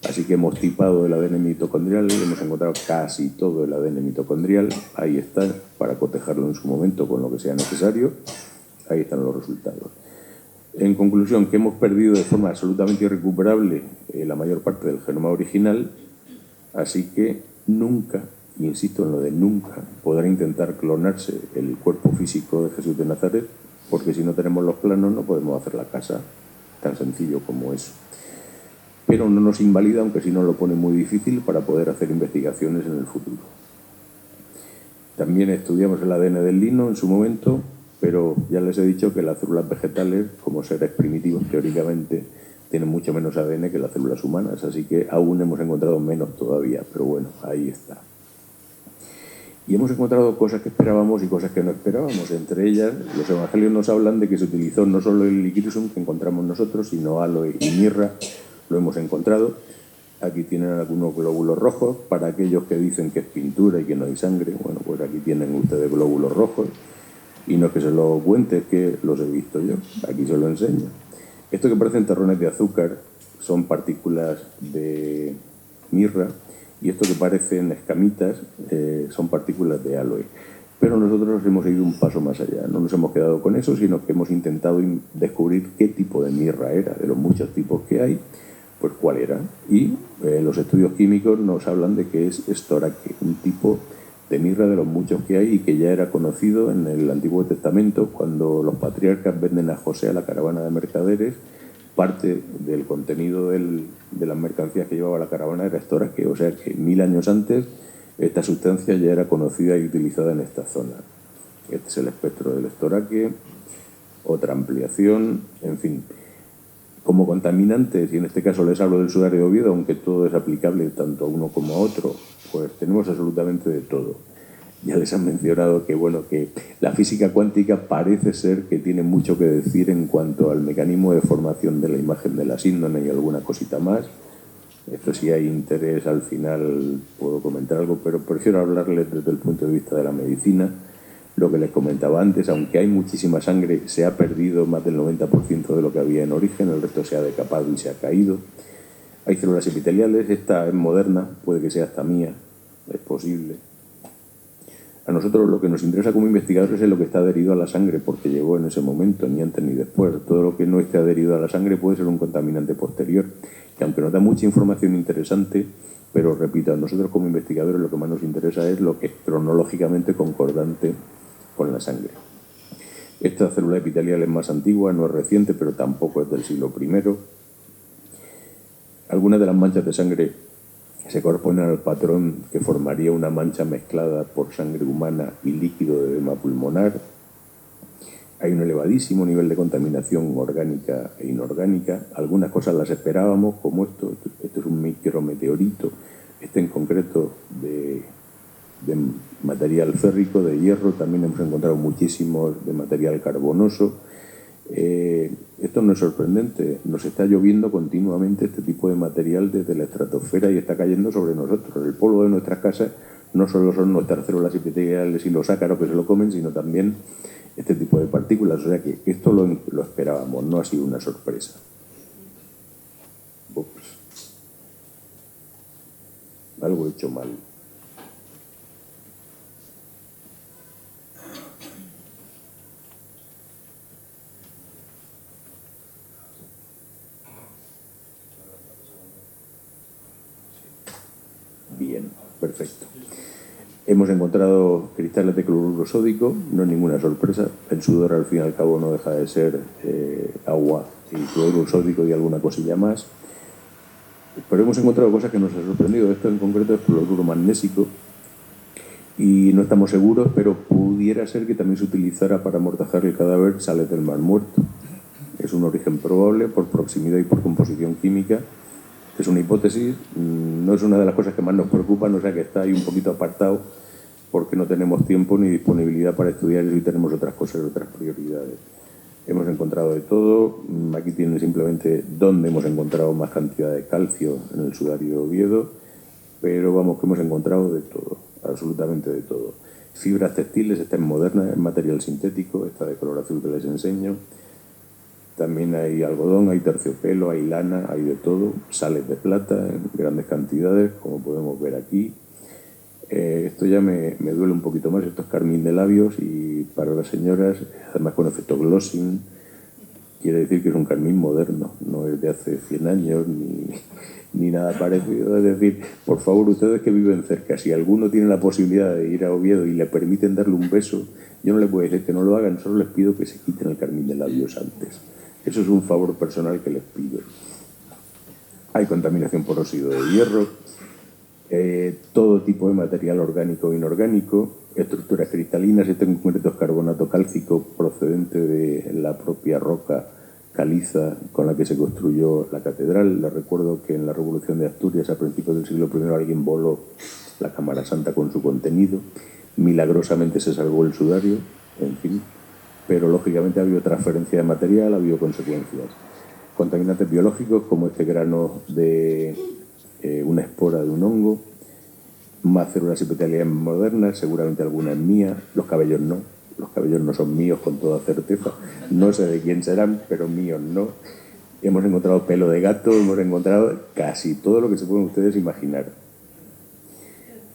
así que hemos tipado el ADN mitocondrial y hemos encontrado casi todo el ADN mitocondrial. Ahí está, para cotejarlo en su momento con lo que sea necesario. Ahí están los resultados. En conclusión, que hemos perdido de forma absolutamente irrecuperable la mayor parte del genoma original, así que nunca, insisto en lo de nunca, podrá intentar clonarse el cuerpo físico de Jesús de Nazaret, porque si no tenemos los planos no podemos hacer la casa, tan sencillo como eso. Pero no nos invalida, aunque sí nos lo pone muy difícil para poder hacer investigaciones en el futuro. También estudiamos el ADN del lino en su momento, pero ya les he dicho que las células vegetales, como seres primitivos teóricamente, tienen mucho menos ADN que las células humanas, así que aún hemos encontrado menos todavía, pero bueno, ahí está. Y hemos encontrado cosas que esperábamos y cosas que no esperábamos. Entre ellas, los evangelios nos hablan de que se utilizó no solo el liquidum que encontramos nosotros, sino aloe y mirra, lo hemos encontrado. Aquí tienen algunos glóbulos rojos, para aquellos que dicen que es pintura y que no hay sangre. Bueno, pues aquí tienen ustedes glóbulos rojos. Y no es que se lo cuente, es que los he visto yo. Aquí se lo enseño. Esto que parecen terrones de azúcar son partículas de mirra, y esto que parecen escamitas son partículas de aloe. Pero nosotros hemos ido un paso más allá. No nos hemos quedado con eso, sino que hemos intentado descubrir qué tipo de mirra era, de los muchos tipos que hay, pues cuál era. Y los estudios químicos nos hablan de que es estoraque, un tipo de mirra de los muchos que hay y que ya era conocido en el Antiguo Testamento, cuando los patriarcas venden a José a la caravana de mercaderes. Parte del contenido de las mercancías que llevaba la caravana era estoraque, o sea que 1000 años antes esta sustancia ya era conocida y utilizada en esta zona. Este es el espectro del estoraque, otra ampliación, en fin. Como contaminantes, y en este caso les hablo del sudario de Oviedo, aunque todo es aplicable tanto a uno como a otro, pues tenemos absolutamente de todo. Ya les han mencionado que, bueno, que la física cuántica parece ser que tiene mucho que decir en cuanto al mecanismo de formación de la imagen de la síndrome y alguna cosita más. Esto, si hay interés, al final puedo comentar algo, pero prefiero hablarles desde el punto de vista de la medicina. Lo que les comentaba antes, aunque hay muchísima sangre, se ha perdido más del 90% de lo que había en origen, el resto se ha decapado y se ha caído. Hay células epiteliales, esta es moderna, puede que sea hasta mía, es posible. A nosotros lo que nos interesa como investigadores es lo que está adherido a la sangre, porque llegó en ese momento, ni antes ni después. Todo lo que no esté adherido a la sangre puede ser un contaminante posterior, que aunque nos da mucha información interesante, pero repito, a nosotros como investigadores lo que más nos interesa es lo que es cronológicamente concordante con la sangre. Esta célula epitelial es más antigua, no es reciente, pero tampoco es del siglo I. Algunas de las manchas de sangre se corresponden al patrón que formaría una mancha mezclada por sangre humana y líquido de edema pulmonar. Hay un elevadísimo nivel de contaminación orgánica e inorgánica. Algunas cosas las esperábamos, como esto es un micrometeorito, este en concreto de material férrico, de hierro. También hemos encontrado muchísimos de material carbonoso. Esto no es sorprendente, nos está lloviendo continuamente este tipo de material desde la estratosfera y está cayendo sobre nosotros. El polvo de nuestras casas no solo son nuestras células epiteliales y los ácaros que se lo comen, sino también este tipo de partículas. O sea que esto lo esperábamos, no ha sido una sorpresa. Ups. Algo he hecho mal. Bien, perfecto. Hemos encontrado cristales de cloruro sódico, no es ninguna sorpresa. El sudor, al fin y al cabo, no deja de ser agua y cloruro sódico y alguna cosilla más. Pero hemos encontrado cosas que nos han sorprendido. Esto en concreto es cloruro magnésico y no estamos seguros, pero pudiera ser que también se utilizara para amortajar el cadáver sales del mar muerto. Es un origen probable por proximidad y por composición química. Es una hipótesis, no es una de las cosas que más nos preocupan, o sea que está ahí un poquito apartado porque no tenemos tiempo ni disponibilidad para estudiar y tenemos otras cosas, otras prioridades. Hemos encontrado de todo. Aquí tienen simplemente dónde hemos encontrado más cantidad de calcio en el sudario de Oviedo, pero vamos, que hemos encontrado de todo, absolutamente de todo. Fibras textiles, esta es moderna, es material sintético, esta de color azul que les enseño. También hay algodón, hay terciopelo, hay lana, hay de todo. Sales de plata en grandes cantidades, como podemos ver aquí. Esto ya me duele un poquito más. Esto es carmín de labios y para las señoras, además con efecto glossing, quiere decir que es un carmín moderno. No es de hace 100 años ni nada parecido. Es decir, por favor, ustedes que viven cerca, si alguno tiene la posibilidad de ir a Oviedo y le permiten darle un beso, yo no les puedo decir que no lo hagan, solo les pido que se quiten el carmín de labios antes. Eso es un favor personal que les pido. Hay contaminación por óxido de hierro, todo tipo de material orgánico e inorgánico, estructuras cristalinas. Este en concreto es carbonato cálcico procedente de la propia roca caliza con la que se construyó la catedral. Les recuerdo que en la Revolución de Asturias, a principios del siglo I, alguien voló la Cámara Santa con su contenido. Milagrosamente se salvó el sudario, en fin. Pero lógicamente ha habido transferencia de material, ha habido consecuencias. Contaminantes biológicos como este grano de una espora de un hongo, más células epiteliales modernas, seguramente alguna es mía, los cabellos no son míos con toda certeza, no sé de quién serán, pero míos no. Hemos encontrado pelo de gato, hemos encontrado casi todo lo que se pueden ustedes imaginar.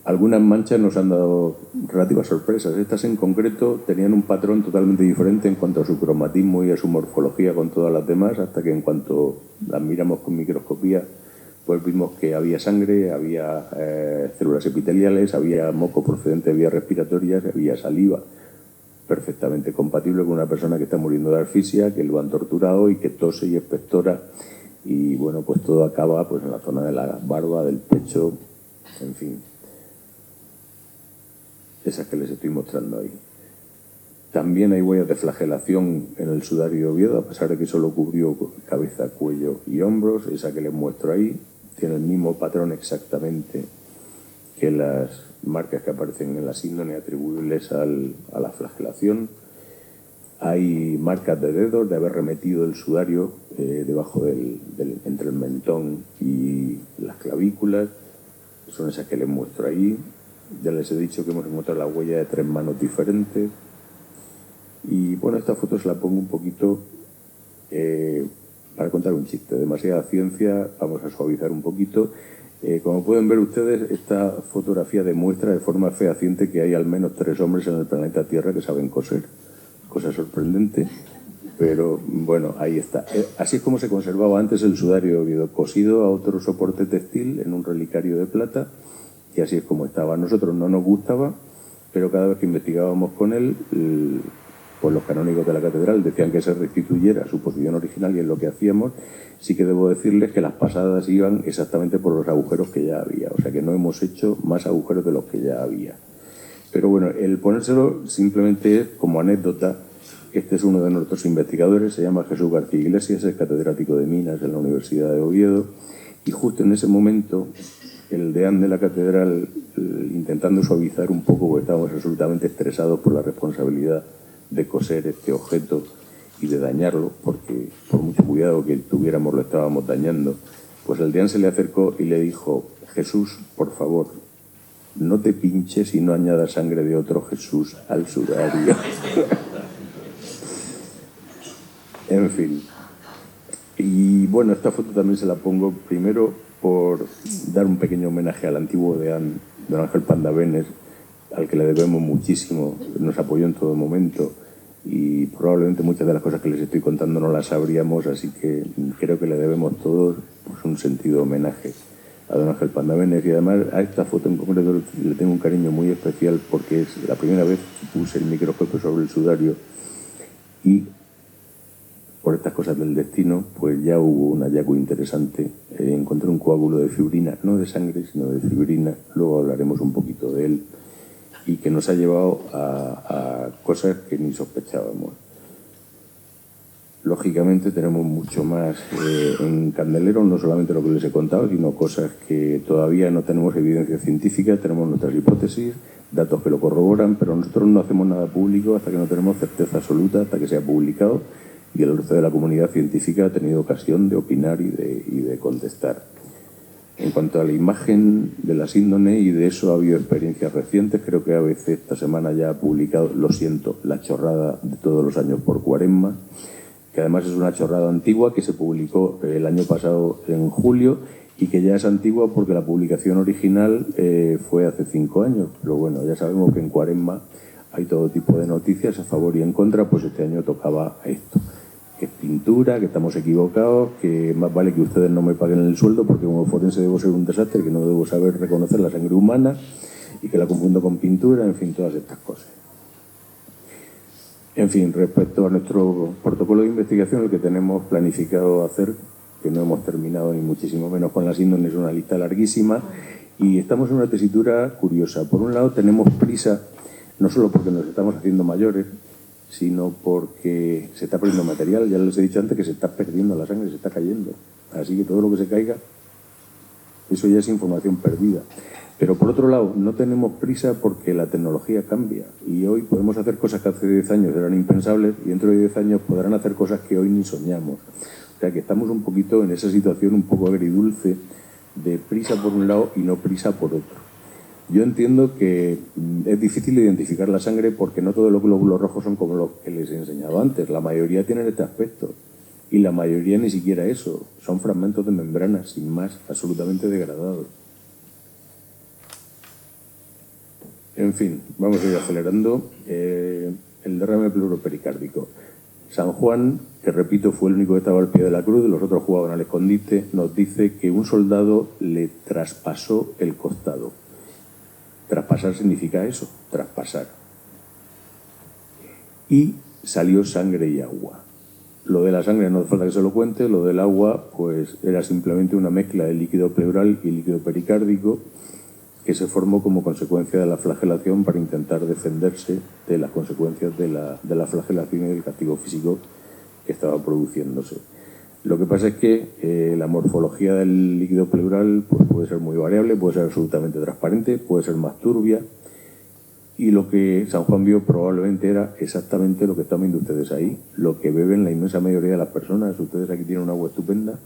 Algunas manchas nos han dado relativas sorpresas. Estas en concreto tenían un patrón totalmente diferente en cuanto a su cromatismo y a su morfología con todas las demás, hasta que en cuanto las miramos con microscopía, pues vimos que había sangre, había células epiteliales, había moco procedente de vías respiratorias, había saliva, perfectamente compatible con una persona que está muriendo de asfixia, que lo han torturado y que tose y expectora. Y bueno, pues todo acaba pues en la zona de la barba, del pecho, en fin. Esas que les estoy mostrando ahí. También hay huellas de flagelación en el sudario de Oviedo, a pesar de que solo cubrió cabeza, cuello y hombros. Esa que les muestro ahí tiene el mismo patrón exactamente que las marcas que aparecen en la síndrome atribuibles a la flagelación. Hay marcas de dedos de haber remetido el sudario debajo entre el mentón y las clavículas. Son esas que les muestro ahí. Ya les he dicho que hemos encontrado la huella de 3 manos diferentes. Y bueno, esta foto se la pongo un poquito para contar un chiste. Demasiada ciencia, vamos a suavizar un poquito. Como pueden ver ustedes, esta fotografía demuestra de forma fehaciente que hay al menos 3 hombres en el planeta Tierra que saben coser. Cosa sorprendente, pero bueno, ahí está. Así es como se conservaba antes el sudario de Oviedo, cosido a otro soporte textil en un relicario de plata, y así es como estaba. A nosotros no nos gustaba, pero cada vez que investigábamos con él, pues los canónigos de la catedral decían que se restituyera a su posición original, y es lo que hacíamos. Sí que debo decirles que las pasadas iban exactamente por los agujeros que ya había, o sea que no hemos hecho más agujeros de los que ya había. Pero bueno, el ponérselo simplemente es como anécdota. Este es uno de nuestros investigadores, se llama Jesús García Iglesias, es catedrático de Minas en la Universidad de Oviedo, y justo en ese momento el deán de la catedral, intentando suavizar un poco, porque estábamos absolutamente estresados por la responsabilidad de coser este objeto y de dañarlo, porque por mucho cuidado que tuviéramos lo estábamos dañando, pues el deán se le acercó y le dijo: Jesús, por favor, no te pinches y no añadas sangre de otro Jesús al sudario. En fin. Y bueno, esta foto también se la pongo primero por dar un pequeño homenaje al antiguo deán, don Ángel Pandabenes, al que le debemos muchísimo, nos apoyó en todo momento, y probablemente muchas de las cosas que les estoy contando no las sabríamos, así que creo que le debemos todos pues, un sentido homenaje a don Ángel Pandabenes. Y además a esta foto en concreto le tengo un cariño muy especial porque es la primera vez que puse el microscopio sobre el sudario, y por estas cosas del destino pues ya hubo un hallazgo interesante. Encontré un coágulo de fibrina, no de sangre sino de fibrina, luego hablaremos un poquito de él, y que nos ha llevado a cosas que ni sospechábamos. Lógicamente tenemos mucho más en candelero, no solamente lo que les he contado, sino cosas que todavía no tenemos evidencia científica. Tenemos nuestras hipótesis, datos que lo corroboran, pero nosotros no hacemos nada público hasta que no tenemos certeza absoluta, hasta que sea publicado y el resto de la comunidad científica ha tenido ocasión de opinar y de contestar. En cuanto a la imagen de la síndrome, y de eso ha habido experiencias recientes, creo que ABC esta semana ya ha publicado, lo siento, la chorrada de todos los años por Cuaresma, que además es una chorrada antigua que se publicó el año pasado en julio, y que ya es antigua porque la publicación original fue hace 5 años. Pero bueno, ya sabemos que en Cuaresma hay todo tipo de noticias a favor y en contra, pues este año tocaba esto. Que es pintura, que estamos equivocados, que más vale que ustedes no me paguen el sueldo porque como forense debo ser un desastre, que no debo saber reconocer la sangre humana y que la confundo con pintura, en fin, todas estas cosas. En fin, respecto a nuestro protocolo de investigación, el que tenemos planificado hacer, que no hemos terminado ni muchísimo menos con la síndrome, es una lista larguísima, y estamos en una tesitura curiosa. Por un lado tenemos prisa, no solo porque nos estamos haciendo mayores, sino porque se está perdiendo material. Ya les he dicho antes que se está perdiendo la sangre, se está cayendo. Así que todo lo que se caiga, eso ya es información perdida. Pero por otro lado, no tenemos prisa porque la tecnología cambia. Y hoy podemos hacer cosas que hace 10 años eran impensables, y dentro de 10 años podrán hacer cosas que hoy ni soñamos. O sea que estamos un poquito en esa situación un poco agridulce de prisa por un lado y no prisa por otro. Yo entiendo que es difícil identificar la sangre porque no todos los glóbulos rojos son como los que les he enseñado antes. La mayoría tienen este aspecto y la mayoría ni siquiera eso. Son fragmentos de membranas, sin más, absolutamente degradados. En fin, vamos a ir acelerando. El derrame pleuropericárdico. San Juan, que repito fue el único que estaba al pie de la cruz, los otros jugaban al escondite, nos dice que un soldado le traspasó el costado. Traspasar significa eso, traspasar. Y salió sangre y agua. Lo de la sangre no hace falta que se lo cuente, lo del agua pues era simplemente una mezcla de líquido pleural y líquido pericárdico que se formó como consecuencia de la flagelación para intentar defenderse de las consecuencias de la flagelación y del castigo físico que estaba produciéndose. Lo que pasa es que la morfología del líquido pleural pues, puede ser muy variable, puede ser absolutamente transparente, puede ser más turbia, y lo que San Juan vio probablemente era exactamente lo que están viendo ustedes ahí, lo que beben la inmensa mayoría de las personas. Ustedes aquí tienen un agua estupenda,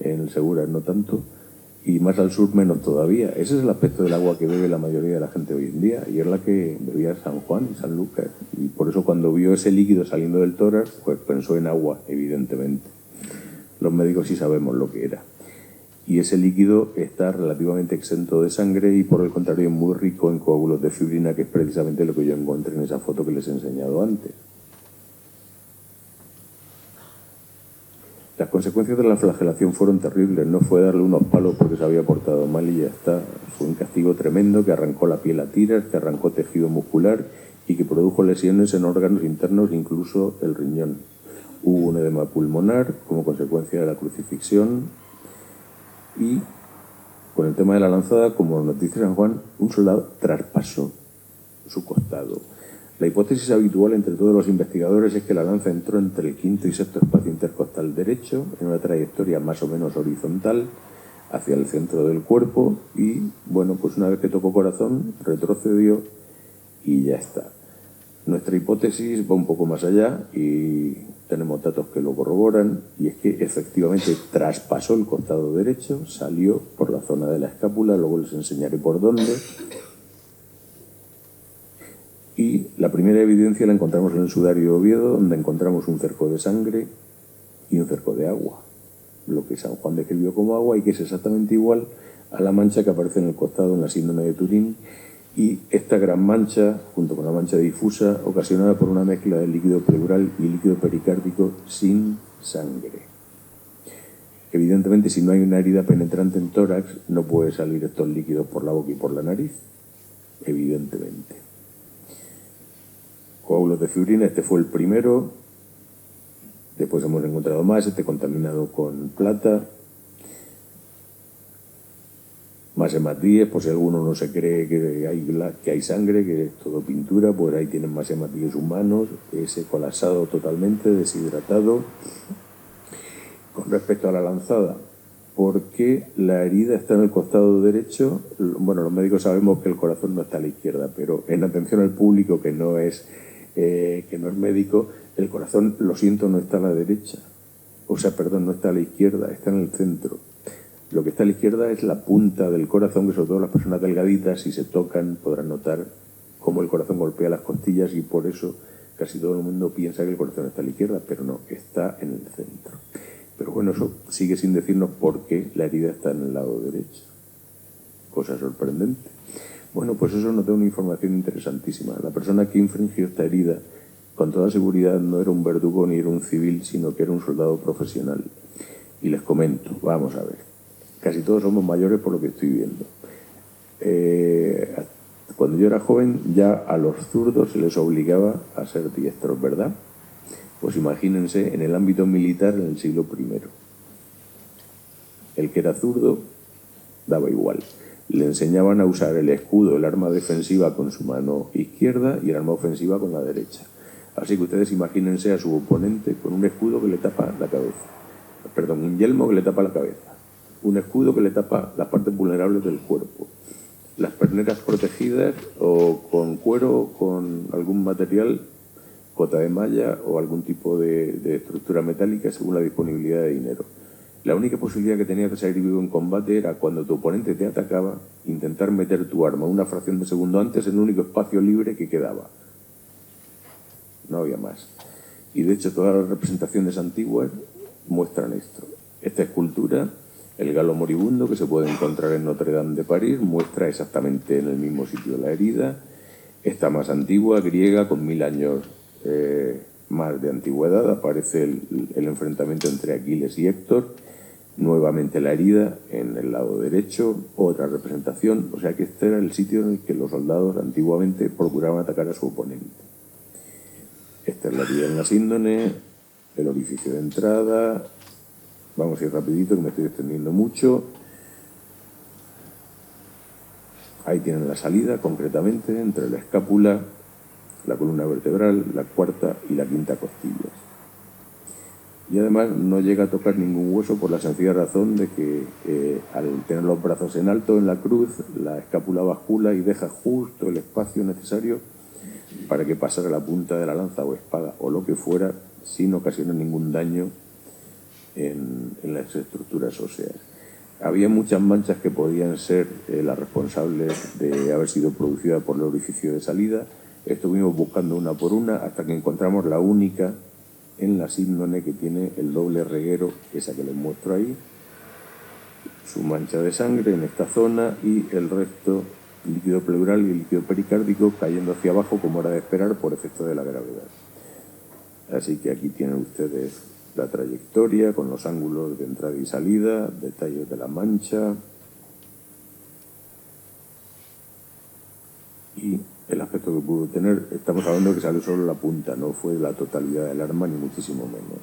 en el Segura no tanto, y más al sur menos todavía. Ese es el aspecto del agua que bebe la mayoría de la gente hoy en día, y es la que bebía San Juan y San Lucas. Y por eso cuando vio ese líquido saliendo del tórax, pues pensó en agua, evidentemente. Los médicos sí sabemos lo que era. Y ese líquido está relativamente exento de sangre y por el contrario muy rico en coágulos de fibrina, que es precisamente lo que yo encontré en esa foto que les he enseñado antes. Las consecuencias de la flagelación fueron terribles. No fue darle unos palos porque se había portado mal y ya está. Fue un castigo tremendo que arrancó la piel a tiras, que arrancó tejido muscular y que produjo lesiones en órganos internos, incluso el riñón. Hubo un edema pulmonar como consecuencia de la crucifixión. Y con el tema de la lanzada, como nos dice San Juan, un soldado traspasó su costado. La hipótesis habitual entre todos los investigadores es que la lanza entró entre el quinto y sexto espacio intercostal derecho, en una trayectoria más o menos horizontal, hacia el centro del cuerpo, y bueno, pues una vez que tocó corazón, retrocedió y ya está. Nuestra hipótesis va un poco más allá y tenemos datos que lo corroboran, y es que efectivamente traspasó el costado derecho, salió por la zona de la escápula, luego les enseñaré por dónde. Y la primera evidencia la encontramos en el sudario de Oviedo, donde encontramos un cerco de sangre y un cerco de agua, lo que San Juan describió como agua y que es exactamente igual a la mancha que aparece en el costado en la síndrome de Turín. Y esta gran mancha, junto con la mancha difusa, ocasionada por una mezcla de líquido pleural y líquido pericárdico sin sangre. Evidentemente, si no hay una herida penetrante en tórax, no puede salir estos líquidos por la boca y por la nariz, evidentemente. Coágulos de fibrina, este fue el primero. Después hemos encontrado más, este contaminado con plata. Más hematíes, por si alguno no se cree que hay sangre, que es todo pintura, pues ahí tienen más hematíes humanos, ese colapsado totalmente, deshidratado. Con respecto a la lanzada, ¿por qué la herida está en el costado derecho? Bueno, los médicos sabemos que el corazón no está a la izquierda, pero en atención al público que no es médico, el corazón, lo siento, no está a la derecha. O sea, perdón, no está a la izquierda, está en el centro. Lo que está a la izquierda es la punta del corazón, que sobre todo las personas delgaditas, si se tocan, podrán notar cómo el corazón golpea las costillas, y por eso casi todo el mundo piensa que el corazón está a la izquierda, pero no, está en el centro. Pero bueno, eso sigue sin decirnos por qué la herida está en el lado derecho. Cosa sorprendente. Bueno, pues eso nos da una información interesantísima. La persona que infringió esta herida, con toda seguridad, no era un verdugo ni era un civil, sino que era un soldado profesional. Y les comento, vamos a ver. Casi todos somos mayores por lo que estoy viendo. Cuando yo era joven, ya a los zurdos se les obligaba a ser diestros, ¿verdad? Pues imagínense en el ámbito militar en el siglo I. El que era zurdo daba igual. Le enseñaban a usar el escudo, el arma defensiva con su mano izquierda y el arma ofensiva con la derecha. Así que ustedes imagínense a su oponente con un escudo que le tapa la cabeza. Perdón, un yelmo que le tapa la cabeza. Un escudo que le tapa las partes vulnerables del cuerpo. Las perneras protegidas o con cuero o con algún material, cota de malla o algún tipo de estructura metálica según la disponibilidad de dinero. La única posibilidad que tenías de salir vivo en combate era cuando tu oponente te atacaba, intentar meter tu arma una fracción de segundo antes en el único espacio libre que quedaba. No había más. Y de hecho todas las representaciones antiguas muestran esto. Esta escultura El galo moribundo, que se puede encontrar en Notre Dame de París, muestra exactamente en el mismo sitio la herida. Esta más antigua, griega, con 1000 años más de antigüedad, aparece el enfrentamiento entre Aquiles y Héctor. Nuevamente la herida en el lado derecho, otra representación. O sea que este era el sitio en el que los soldados antiguamente procuraban atacar a su oponente. Esta es la herida en la síndone, el orificio de entrada. Vamos a ir rapidito, que me estoy extendiendo mucho. Ahí tienen la salida, concretamente, entre la escápula, la columna vertebral, la cuarta y la quinta costillas. Y además no llega a tocar ningún hueso por la sencilla razón de que al tener los brazos en alto en la cruz, la escápula bascula y deja justo el espacio necesario para que pasara la punta de la lanza o espada o lo que fuera sin ocasionar ningún daño en las estructuras óseas. Había muchas manchas que podían ser las responsables de haber sido producidas por el orificio de salida. Estuvimos buscando una por una hasta que encontramos la única en la síndone, que tiene el doble reguero, esa que les muestro ahí, su mancha de sangre en esta zona y el resto, líquido pleural y líquido pericárdico, cayendo hacia abajo como era de esperar por efecto de la gravedad. Así que aquí tienen ustedes la trayectoria con los ángulos de entrada y salida, detalles de la mancha y el aspecto que pudo tener. Estamos hablando de que salió solo la punta, no fue la totalidad del arma ni muchísimo menos.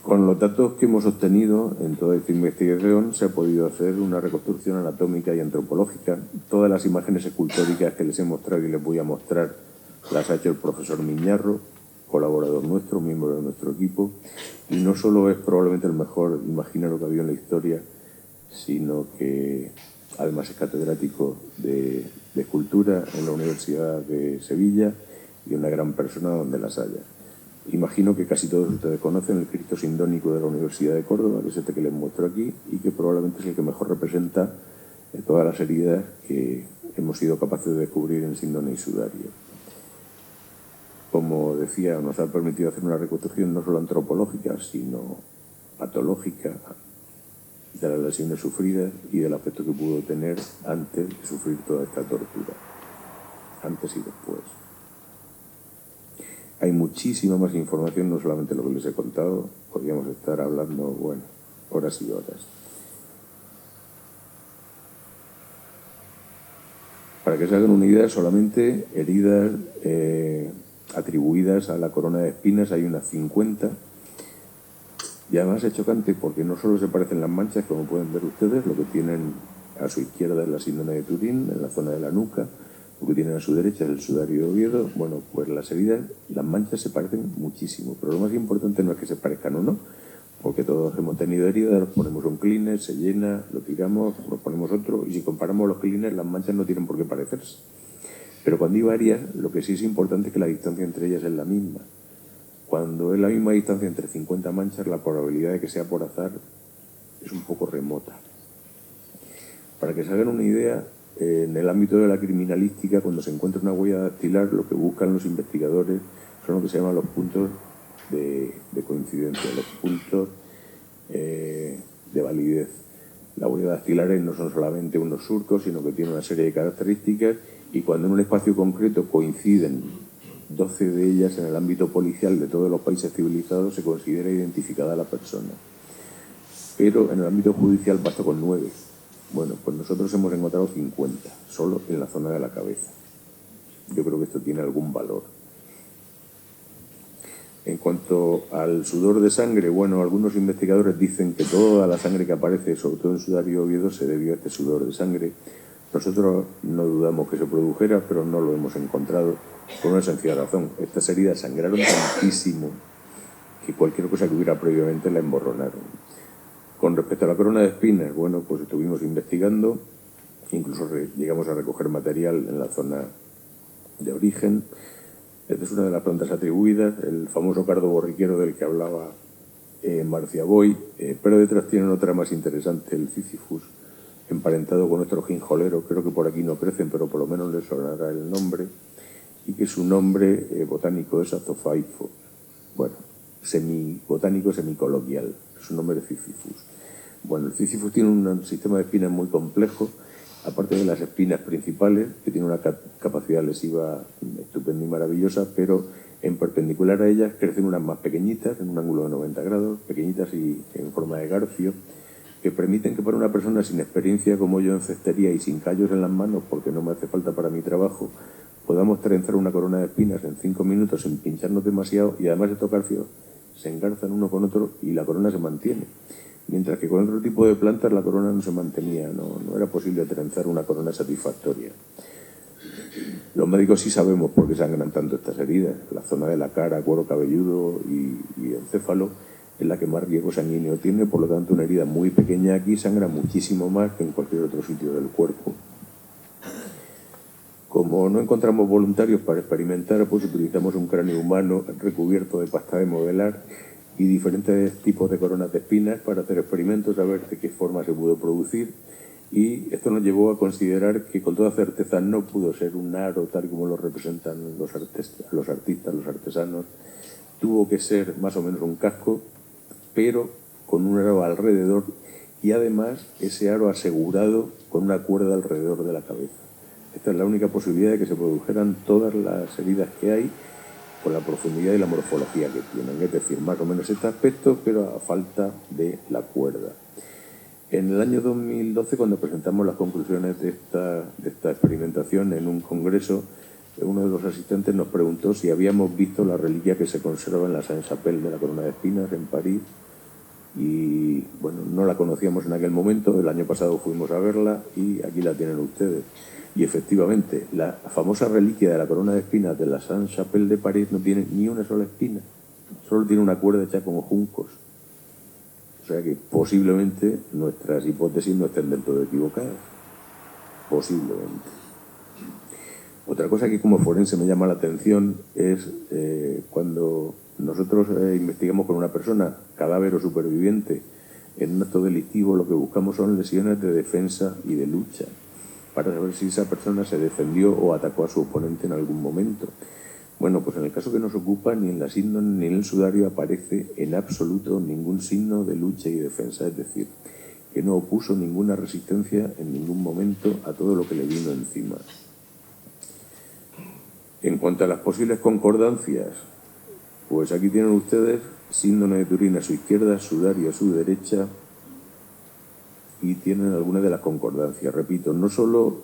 Con los datos que hemos obtenido en toda esta investigación se ha podido hacer una reconstrucción anatómica y antropológica. Todas las imágenes escultóricas que les he mostrado y les voy a mostrar las ha hecho el profesor Miñarro, colaborador nuestro, miembro de nuestro equipo, y no solo es probablemente el mejor imaginario que ha habido en la historia, sino que además es catedrático de escultura en la Universidad de Sevilla y una gran persona donde las haya. Imagino que casi todos ustedes conocen el Cristo Sindónico de la Universidad de Córdoba, que es este que les muestro aquí, y que probablemente es el que mejor representa todas las heridas que hemos sido capaces de descubrir en síndone y sudario. Como decía, nos ha permitido hacer una reconstrucción no solo antropológica, sino patológica de las lesiones sufridas y del aspecto que pudo tener antes de sufrir toda esta tortura, antes y después. Hay muchísima más información, no solamente lo que les he contado, podríamos estar hablando, bueno, horas y horas. Para que se hagan una idea, solamente heridas atribuidas a la corona de espinas hay unas 50, y además es chocante porque no solo se parecen las manchas, como pueden ver ustedes, lo que tienen a su izquierda es la síndrome de Turín, en la zona de la nuca, lo que tienen a su derecha es el sudario de Oviedo. Bueno, pues las heridas, las manchas se parecen muchísimo, pero lo más importante no es que se parezcan o no, porque todos hemos tenido heridas, nos ponemos un Kleenex, se llena, lo tiramos, nos ponemos otro, y si comparamos los Kleenex, las manchas no tienen por qué parecerse. Pero cuando hay varias, lo que sí es importante es que la distancia entre ellas es la misma. Cuando es la misma distancia entre 50 manchas, la probabilidad de que sea por azar es un poco remota. Para que se hagan una idea, en el ámbito de la criminalística, cuando se encuentra una huella dactilar, lo que buscan los investigadores son lo que se llaman los puntos de coincidencia, los puntos de validez. Las huellas dactilares no son solamente unos surcos, sino que tienen una serie de características, y cuando en un espacio concreto coinciden 12 de ellas en el ámbito policial de todos los países civilizados, se considera identificada la persona. Pero en el ámbito judicial basta con 9. Bueno, pues nosotros hemos encontrado 50, solo en la zona de la cabeza. Yo creo que esto tiene algún valor. En cuanto al sudor de sangre, bueno, algunos investigadores dicen que toda la sangre que aparece, sobre todo en sudario Oviedo, se debió a este sudor de sangre. Nosotros no dudamos que se produjera, pero no lo hemos encontrado por una sencilla razón. Estas heridas sangraron tantísimo que cualquier cosa que hubiera previamente la emborronaron. Con respecto a la corona de espinas, bueno, pues estuvimos investigando, incluso llegamos a recoger material en la zona de origen. Esta es una de las plantas atribuidas, el famoso cardo borriquero del que hablaba Marcia Boy, pero detrás tienen otra más interesante, el Sisyphus, emparentado con nuestro ginjolero. Creo que por aquí no crecen, pero por lo menos les sonará el nombre, y que su nombre botánico es Azophaephos. Bueno, botánico semicoloquial, su nombre es Sisyphus. Bueno, el Sísifus tiene un sistema de espinas muy complejo, aparte de las espinas principales, que tiene una capacidad lesiva estupenda y maravillosa, pero en perpendicular a ellas crecen unas más pequeñitas, en un ángulo de 90 grados, pequeñitas y en forma de garfio, que permiten que para una persona sin experiencia como yo en cestería y sin callos en las manos, porque no me hace falta para mi trabajo, podamos trenzar una corona de espinas en 5 minutos sin pincharnos demasiado, y además estos garfios se engarzan uno con otro y la corona se mantiene. Mientras que con otro tipo de plantas la corona no se mantenía, no era posible trenzar una corona satisfactoria. Los médicos sí sabemos por qué sangran tanto estas heridas. La zona de la cara, cuero cabelludo y encéfalo es la que más riesgo sanguíneo tiene, por lo tanto una herida muy pequeña aquí sangra muchísimo más que en cualquier otro sitio del cuerpo. Como no encontramos voluntarios para experimentar, pues utilizamos un cráneo humano recubierto de pasta de modelar y diferentes tipos de coronas de espinas para hacer experimentos, a ver de qué forma se pudo producir. Y esto nos llevó a considerar que con toda certeza no pudo ser un aro tal como lo representan los artistas, los artesanos. Tuvo que ser más o menos un casco, pero con un aro alrededor y además ese aro asegurado con una cuerda alrededor de la cabeza. Esta es la única posibilidad de que se produjeran todas las heridas que hay con la profundidad y la morfología que tienen, es decir, más o menos este aspecto, pero a falta de la cuerda. En el año 2012, cuando presentamos las conclusiones de esta experimentación en un congreso, uno de los asistentes nos preguntó si habíamos visto la reliquia que se conserva en la Sainte-Chapelle de la Corona de Espinas en París, y bueno, no la conocíamos en aquel momento. El año pasado fuimos a verla y aquí la tienen ustedes. Y efectivamente, la famosa reliquia de la Corona de Espinas de la Sainte-Chapelle de París no tiene ni una sola espina, solo tiene una cuerda hecha con juncos. O sea que posiblemente nuestras hipótesis no estén del todo equivocadas. Posiblemente. Otra cosa que como forense me llama la atención es cuando nosotros investigamos con una persona, cadáver o superviviente, en un acto delictivo, lo que buscamos son lesiones de defensa y de lucha, para saber si esa persona se defendió o atacó a su oponente en algún momento. Bueno, pues en el caso que nos ocupa, ni en la síndrome ni en el sudario aparece en absoluto ningún signo de lucha y defensa, es decir, que no opuso ninguna resistencia en ningún momento a todo lo que le vino encima. En cuanto a las posibles concordancias, pues aquí tienen ustedes síndrome de Turín a su izquierda, sudario a su derecha, y tienen algunas de las concordancias. Repito, no solo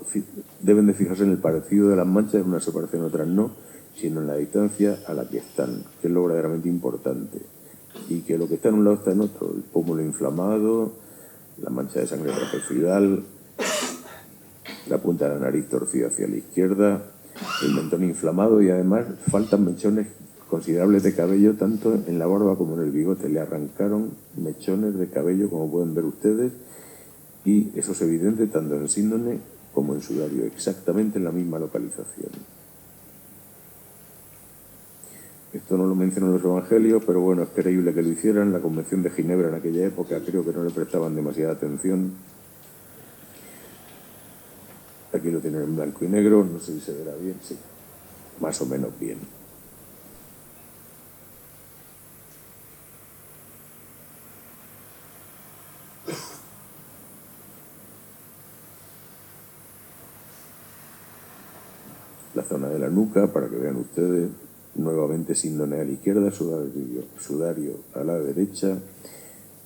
deben de fijarse en el parecido de las manchas, en unas se parecen, otras no, sino en la distancia a la que están, que es lo verdaderamente importante. Y que lo que está en un lado está en otro. El pómulo inflamado, la mancha de sangre trapezoidal, la punta de la nariz torcida hacia la izquierda, el mentón inflamado, y además faltan mechones considerables de cabello tanto en la barba como en el bigote. Le arrancaron mechones de cabello, como pueden ver ustedes, y eso es evidente tanto en síndrome como en sudario, exactamente en la misma localización. Esto no lo mencionan los evangelios, pero bueno, es creíble que lo hicieran. La Convención de Ginebra en aquella época creo que no le prestaban demasiada atención. Aquí lo tienen en blanco y negro, no sé si se verá bien, sí, más o menos bien. La zona de la nuca, para que vean ustedes, nuevamente síndrome a la izquierda, sudario a la derecha,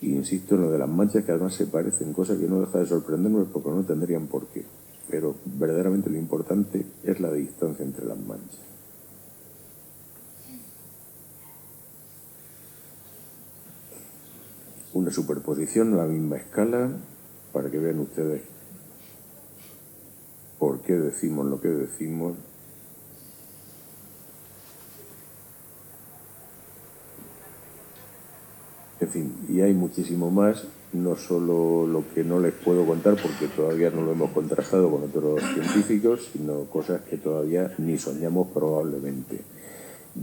y insisto en lo de las manchas, que además se parecen, cosa que no deja de sorprendernos porque no tendrían por qué. Pero verdaderamente lo importante es la distancia entre las manchas. Una superposición a la misma escala, para que vean ustedes por qué decimos lo que decimos. En fin, y hay muchísimo más, no solo lo que no les puedo contar porque todavía no lo hemos contrastado con otros científicos, sino cosas que todavía ni soñamos probablemente.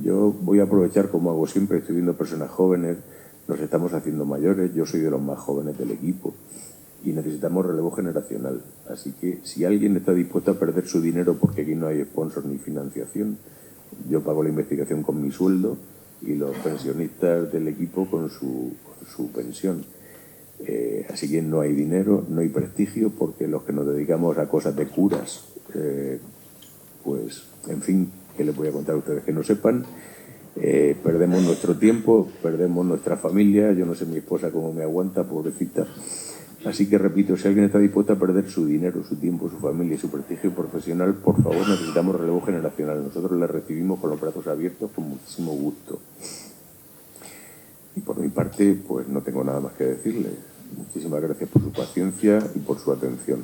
Yo voy a aprovechar, como hago siempre, estoy viendo personas jóvenes, nos estamos haciendo mayores, yo soy de los más jóvenes del equipo y necesitamos relevo generacional. Así que si alguien está dispuesto a perder su dinero porque aquí no hay sponsor ni financiación, yo pago la investigación con mi sueldo y los pensionistas del equipo con su pensión. Así que no hay dinero, no hay prestigio, porque los que nos dedicamos a cosas de curas, pues, en fin, ¿qué les voy a contar a ustedes que no sepan? Perdemos nuestro tiempo, perdemos nuestra familia. Yo no sé mi esposa cómo me aguanta, pobrecita. Así que repito, si alguien está dispuesto a perder su dinero, su tiempo, su familia y su prestigio profesional, por favor, necesitamos relevo generacional. Nosotros le recibimos con los brazos abiertos, con muchísimo gusto. Y por mi parte, pues no tengo nada más que decirle. Muchísimas gracias por su paciencia y por su atención.